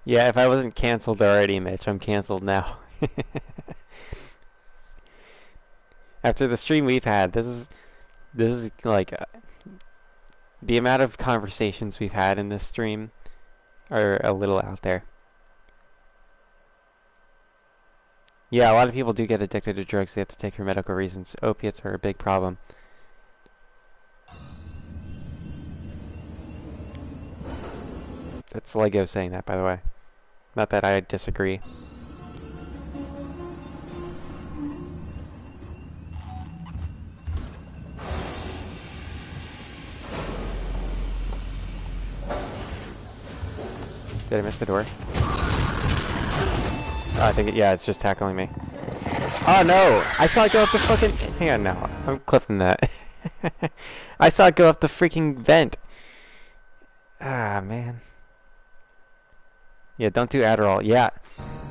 Yeah, if I wasn't canceled already, Mitch, I'm canceled now. After the stream we've had, this is like the amount of conversations we've had in this stream are a little out there. Yeah, a lot of people do get addicted to drugs they have to take for medical reasons. Opiates are a big problem. That's Lego saying that, by the way. Not that I disagree. Did I miss the door? Oh, I think yeah, it's just tackling me. Oh no! I saw it go up the fucking... Hang on now. I'm clipping that. I saw it go up the freaking vent. Ah, man. Yeah, don't do Adderall. Yeah,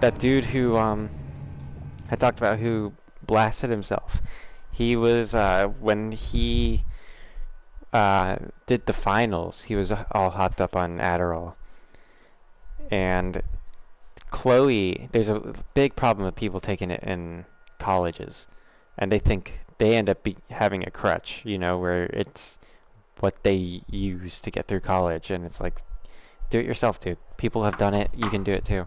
that dude who, I talked about who blasted himself. He was, when he, did the finals, he was all hopped up on Adderall. And Chloe, there's a big problem with people taking it in colleges. And they think they end up having a crutch, you know, where it's what they use to get through college. And it's like, do it yourself, dude. People have done it. You can do it too.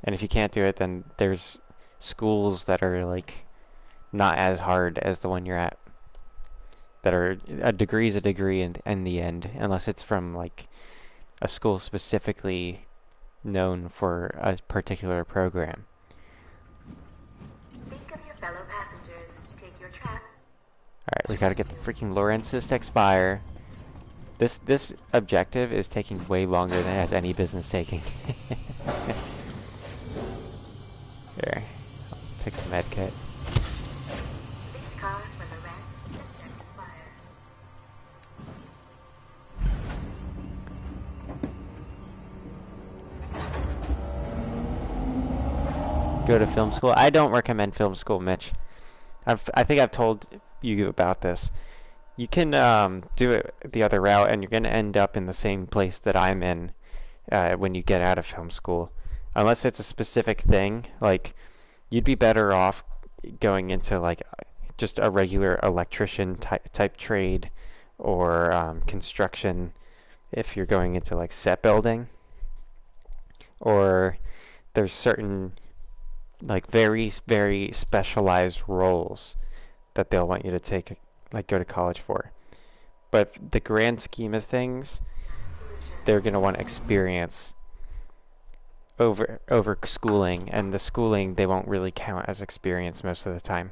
And if you can't do it, then there's schools that are like not as hard as the one you're at. That are a degree's a degree in the end, unless it's from like a school specifically known for a particular program. Think of your fellow passengers. Take your trap. Alright, we gotta get the freaking Lorenzis to expire. This objective is taking way longer than it has any business taking. Here, I'll take the med kit. This car for the rent just expire. Go to film school. I don't recommend film school, Mitch. I think I've told you about this. You can do it the other route, and you're going to end up in the same place that I'm in when you get out of film school. Unless it's a specific thing, like, you'd be better off going into, like, just a regular electrician type trade or construction if you're going into, like, set building. Or there's certain, like, very, very specialized roles that they'll want you to take, like, go to college for. But the grand scheme of things, they're going to want experience over schooling, and the schooling they won't really count as experience most of the time.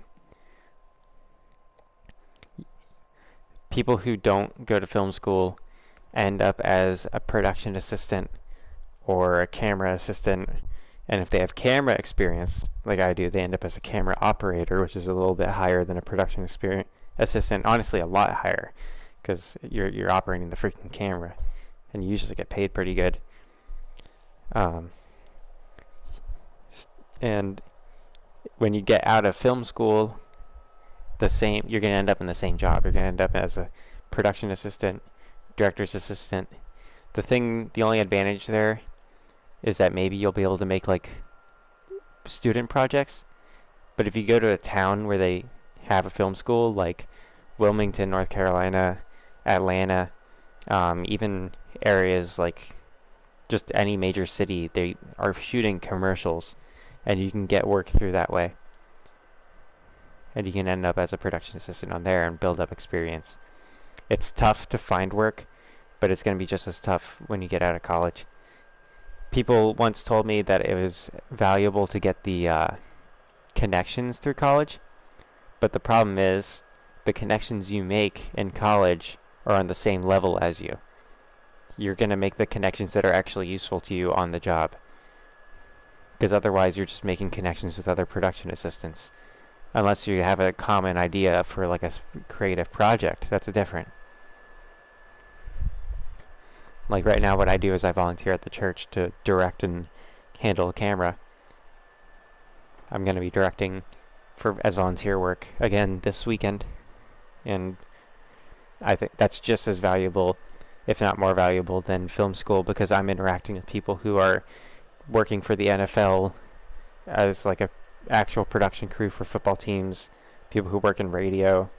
People who don't go to film school end up as a production assistant or a camera assistant, and if they have camera experience like I do, they end up as a camera operator, which is a little bit higher than a production experience assistant. Honestly, a lot higher, because you're operating the freaking camera, and you usually get paid pretty good. And when you get out of film school, you're going to end up in the same job. You're going to end up as a production assistant, director's assistant. The only advantage there is that maybe you'll be able to make like student projects. But if you go to a town where they have a film school, like Wilmington, North Carolina, Atlanta, even areas like just any major city, they are shooting commercials, and you can get work through that way. And you can end up as a production assistant on there and build up experience. It's tough to find work, but it's going to be just as tough when you get out of college. People once told me that it was valuable to get the connections through college, but the problem is the connections you make in college are on the same level as you. You're going to make the connections that are actually useful to you on the job, because otherwise you're just making connections with other production assistants. Unless you have a common idea for like a creative project, that's different. Like right now what I do is I volunteer at the church to direct and handle a camera. I'm going to be directing as volunteer work again this weekend. And I think that's just as valuable, if not more valuable, than film school, because I'm interacting with people who are working for the NFL as like a actual production crew for football teams, people who work in radio.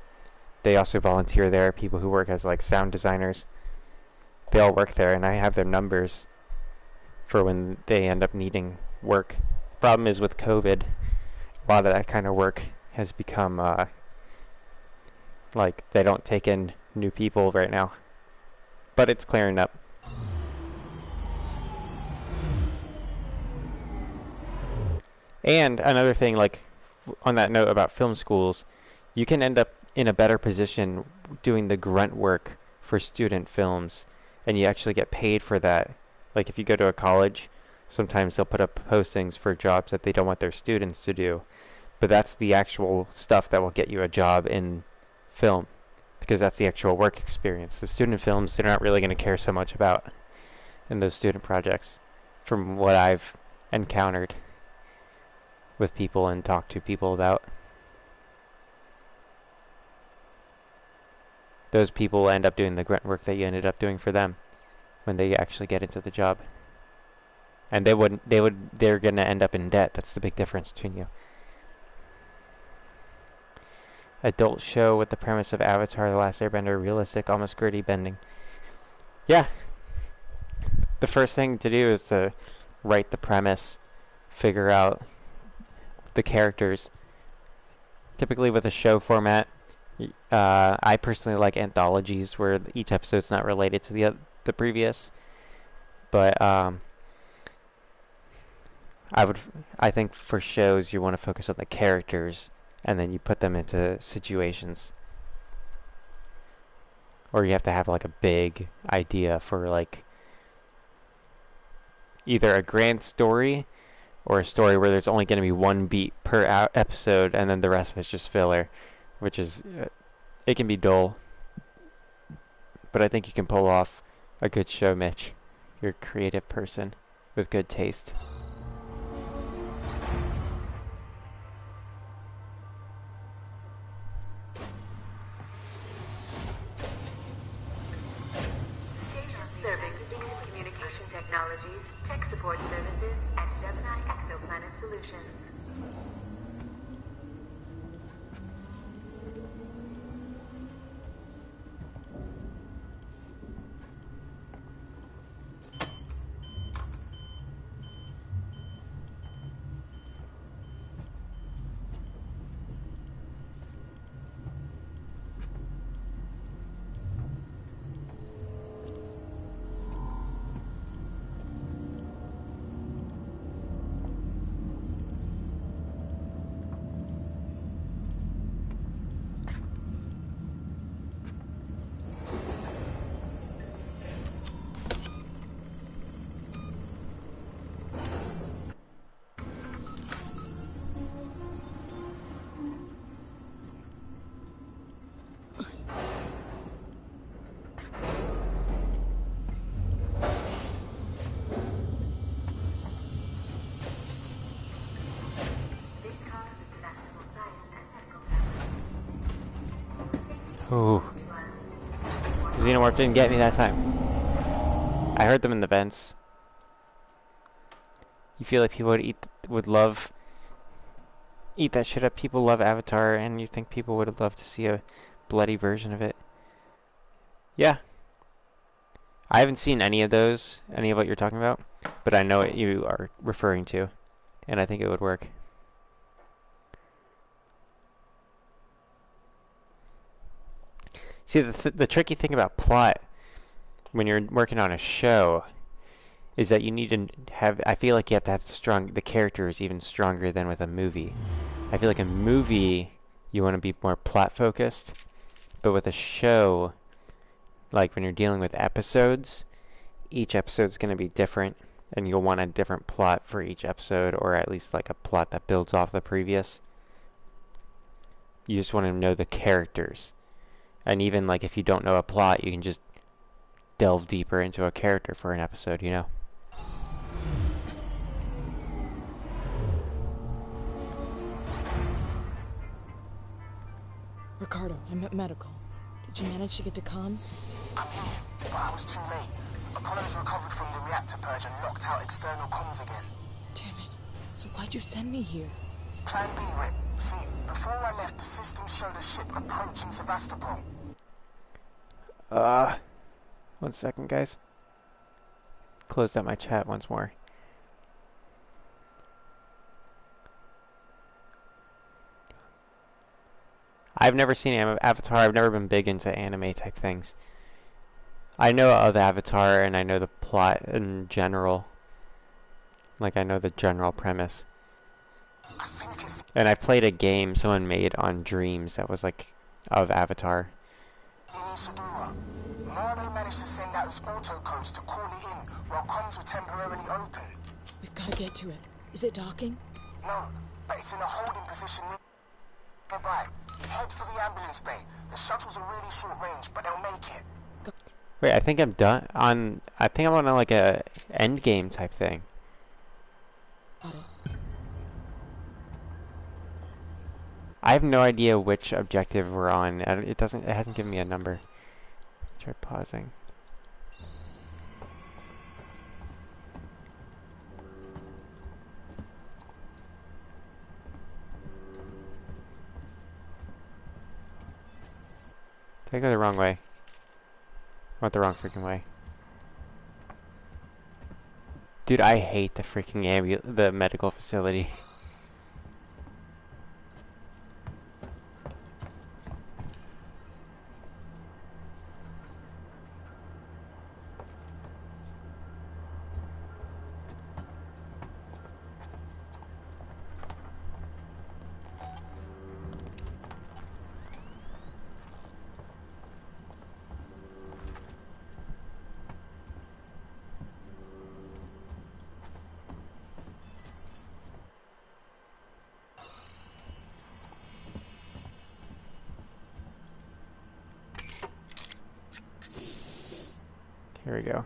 They also volunteer there, people who work as like sound designers. They all work there, and I have their numbers for when they end up needing work. Problem is with COVID, a lot of that kind of work has become like they don't take in new people right now. But it's clearing up. And another thing, like on that note about film schools, you can end up in a better position doing the grunt work for student films, and you actually get paid for that. Like if you go to a college, sometimes they'll put up postings for jobs that they don't want their students to do, but that's the actual stuff that will get you a job in film, because that's the actual work experience. The student films, they're not really going to care so much about in those student projects, from what I've encountered with people and talked to people about. Those people end up doing the grunt work that you ended up doing for them when they actually get into the job. And they're going to end up in debt. That's the big difference between you. Adult show with the premise of Avatar: The Last Airbender, realistic, almost gritty bending. Yeah. The first thing to do is to write the premise, figure out the characters. Typically with a show format, I personally like anthologies where each episode's not related to the previous. But I think for shows you want to focus on the characters, and then you put them into situations. Or you have to have like a big idea for like either a grand story or a story where there's only going to be one beat per episode, and then the rest of it's just filler, which is it can be dull. But I think you can pull off a good show, Mitch. You're a creative person with good taste. Station serving Season Communication Technologies, Tech Support Services, and Gemini Exoplanet Solutions. Ooh. Xenomorph didn't get me that time. I heard them in the vents. You feel like people would love eat that shit up. People love Avatar, and you think people would love to see a bloody version of it. Yeah. I haven't seen any of what you're talking about, but I know what you are referring to, and I think it would work. See, the tricky thing about plot when you're working on a show is that you need to have, I feel like you have to have the characters even stronger than with a movie. I feel like a movie, you want to be more plot focused, but with a show, like when you're dealing with episodes, each episode's going to be different, and you'll want a different plot for each episode, or at least like a plot that builds off the previous. You just want to know the characters. And even like if you don't know a plot, you can just delve deeper into a character for an episode, you know? Ricardo, I'm at medical. Did you manage to get to comms? I did, but I was too late. Apollo's recovered from the reactor purge and locked out external comms again. Damn it. So why'd you send me here? Plan B, Rip. See, before I left, the system showed a ship approaching Sevastopol. 1 second, guys. Closed out my chat once more. I've never seen Avatar. I've never been big into anime type things. I know of Avatar and I know the plot in general. Like, I know the general premise. I think it's And I played a game someone made on Dreams that was like of Avatar. in Isadora. Marlowe managed to send out his autocodes to call it in while comms were temporarily open. We've got to get to it. Is it docking? No, but it's in a holding position nearby. Head for the ambulance bay. The shuttles are really short range, but they'll make it. Wait, I think I'm done on. I think I'm on like a end game type thing. Got it. I have no idea which objective we're on. It doesn't. It hasn't given me a number. Try pausing. Did I go the wrong way? I went the wrong freaking way. Dude, I hate the freaking the medical facility. Here we go.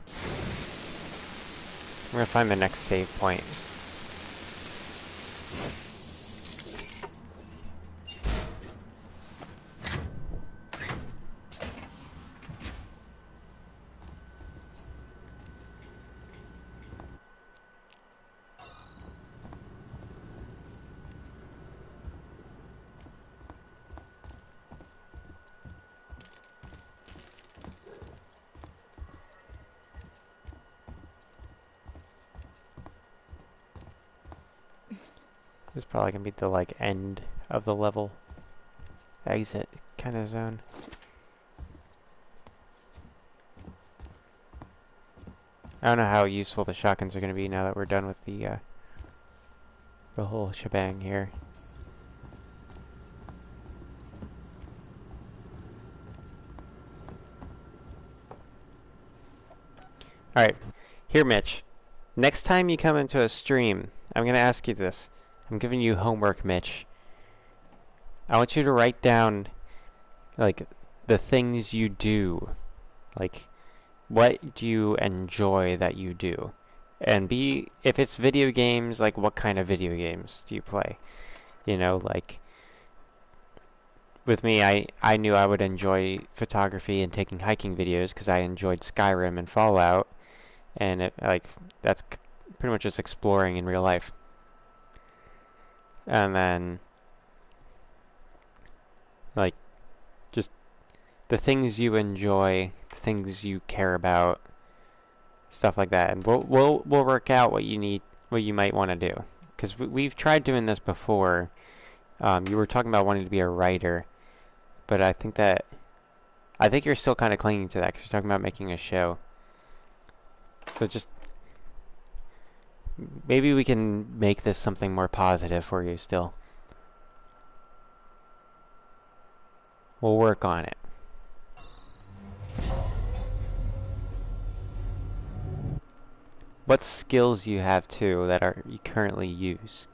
I'm gonna find the next save point. This is probably gonna be the like end of the level exit kind of zone. I don't know how useful the shotguns are gonna be now that we're done with the whole shebang here. Alright, here Mitch. Next time you come into a stream, I'm gonna ask you this. I'm giving you homework, Mitch. I want you to write down, like, the things you do. Like, what do you enjoy that you do? And if it's video games, like, what kind of video games do you play? You know, like, with me, I knew I would enjoy photography and taking hiking videos because I enjoyed Skyrim and Fallout. And, that's pretty much just exploring in real life. And then, like, just the things you enjoy, the things you care about, stuff like that. And we'll work out what you need, what you might want to do. Because we've tried doing this before. You were talking about wanting to be a writer, but I think you're still kind of clinging to that because you're talking about making a show. So just maybe we can make this something more positive for you still. We'll work on it. What skills you have too that you currently use?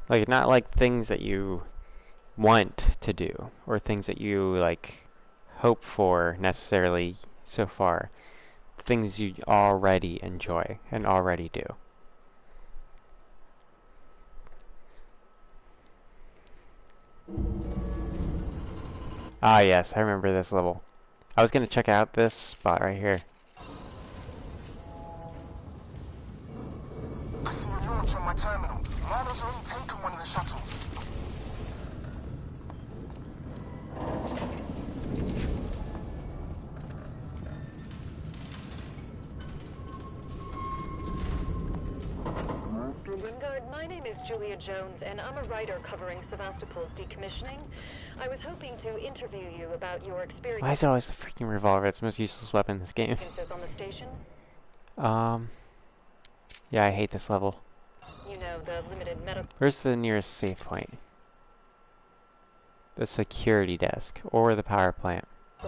Like, not like things that you want to do or things that you like hope for necessarily so far. Things you already enjoy and already do. Ah, yes, I remember this level. I was gonna check out this spot right here. I see a launch on my terminal. Marlo's already taken one of the shuttles. Wingard, my name is Julia Jones, and I'm a writer covering Sevastopol's decommissioning. I was hoping to interview you about your Why is it always the freaking revolver? It's the most useless weapon in this game. experiences on the station. Yeah, I hate this level. You know, the limited medical Where's the nearest save point? The security desk, or the power plant.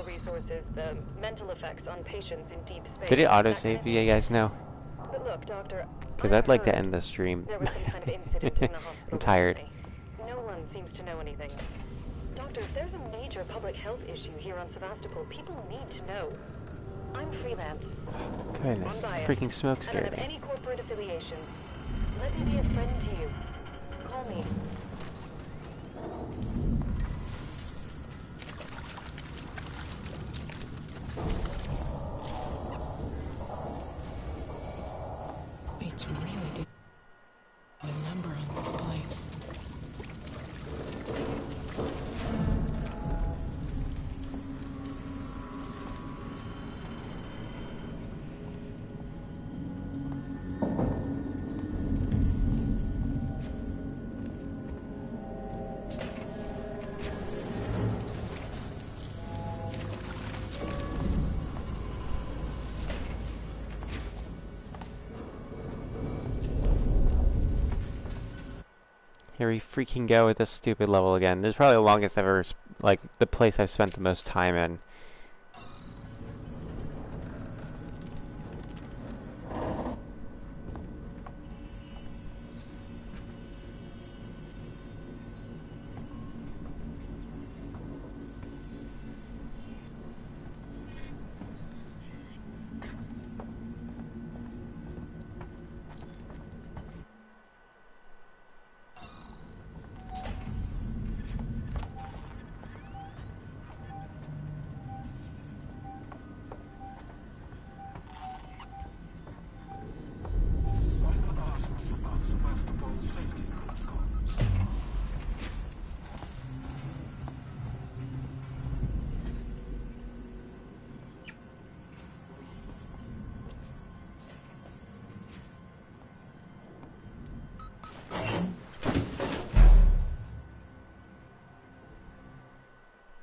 resources, the mental effects on patients in deep space. Did it that kind autosave? of Do thing. you guys know? But look, Doctor, Because I I'd like to heard end the stream. there was some kind of incident in the hospital I'm tired. recently. No one seems to know anything. Doctor, if there's a major public health issue here on Sevastopol, people need to know. I'm freelance. Goodness, Unbiased. freaking smoke I don't scared have me. any corporate affiliations. Let me be a friend to you. Call me. It's really good. A number on this place. Here we freaking go with this stupid level again. This is probably the longest I've ever, like, the place I've spent the most time in. Why not ask me about Sevastopol's safety protocols?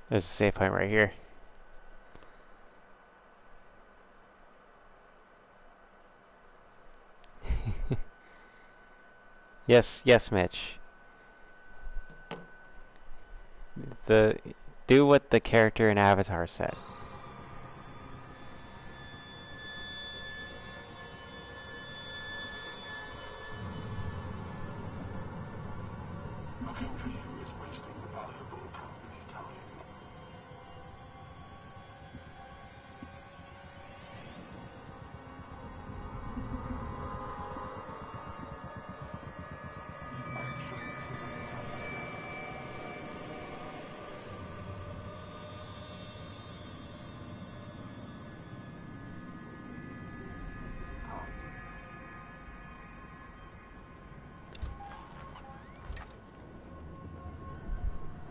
There's a save point right here. Yes, Mitch. Do what the character in Avatar said. Looking for you is wasting valuable company time. I'm sure this is a misunderstanding.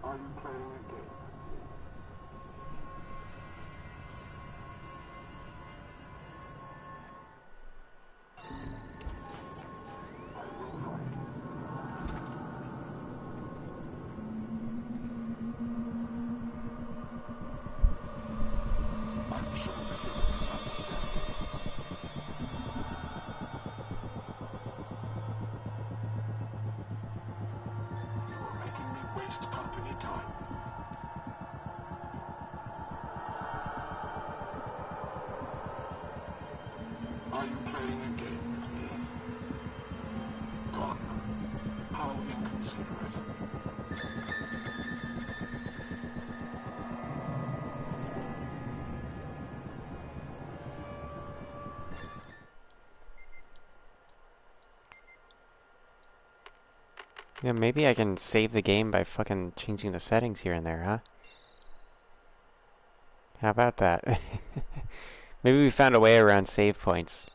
Are you playing a game? I will find you. I'm sure this is a misunderstanding. You are making me waste company time. Are you playing a game with me? Gone. How inconsiderate. Yeah, maybe I can save the game by fucking changing the settings here and there, huh? How about that? Maybe we found a way around save points.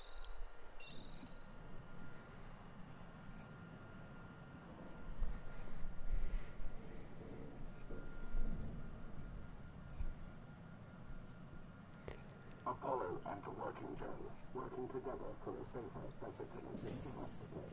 Apollo and the working Joe, working together for a safer, better connected Sevastopol.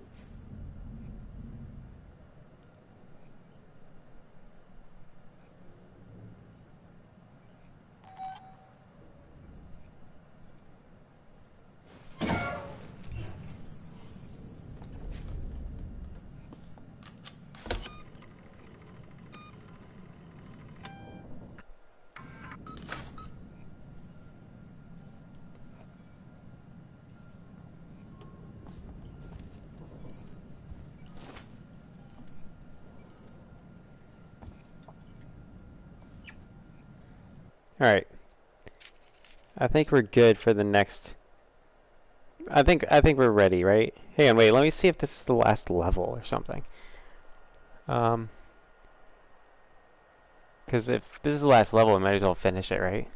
Alright. I think we're good for the next... I think we're ready, right? Hang on, wait, let me see if this is the last level or something. Because if this is the last level, we might as well finish it, right?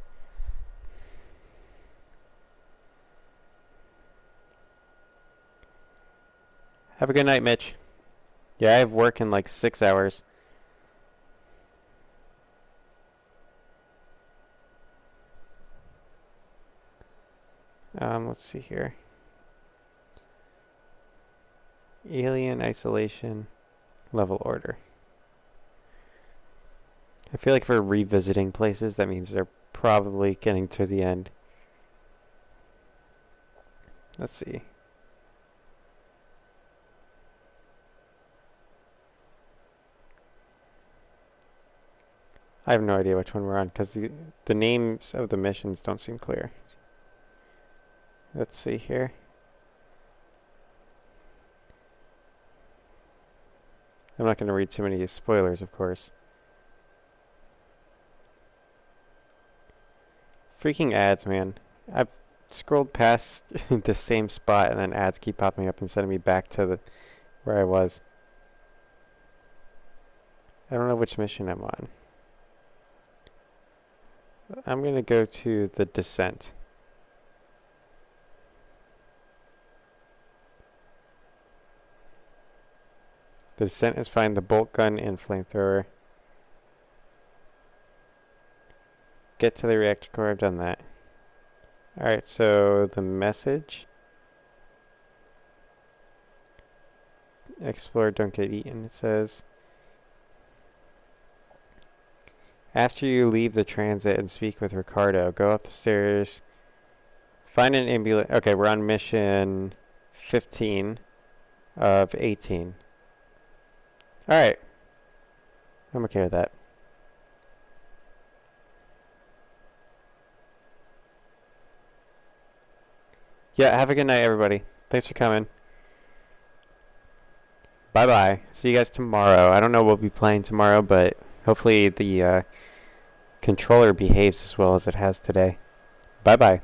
Have a good night, Mitch. Yeah, I have work in like 6 hours. Let's see here. Alien isolation, level order. I feel like if we're revisiting places, that means they're probably getting to the end. Let's see. I have no idea which one we're on because the names of the missions don't seem clear. Let's see here. I'm not going to read too many spoilers, of course. Freaking ads, man. I've scrolled past the same spot and then ads keep popping up and sending me back to where I was. I don't know which mission I'm on. I'm going to go to the descent. The descent is find the bolt gun and flamethrower. Get to the reactor core. I've done that. Alright, so the message. Explore, don't get eaten, it says. After you leave the transit and speak with Ricardo, go up the stairs. Find an ambulance. Okay, we're on mission 15 of 18. Alright. I'm okay with that. Yeah, have a good night, everybody. Thanks for coming. Bye-bye. See you guys tomorrow. I don't know what we'll be playing tomorrow, but hopefully the controller behaves as well as it has today. Bye-bye.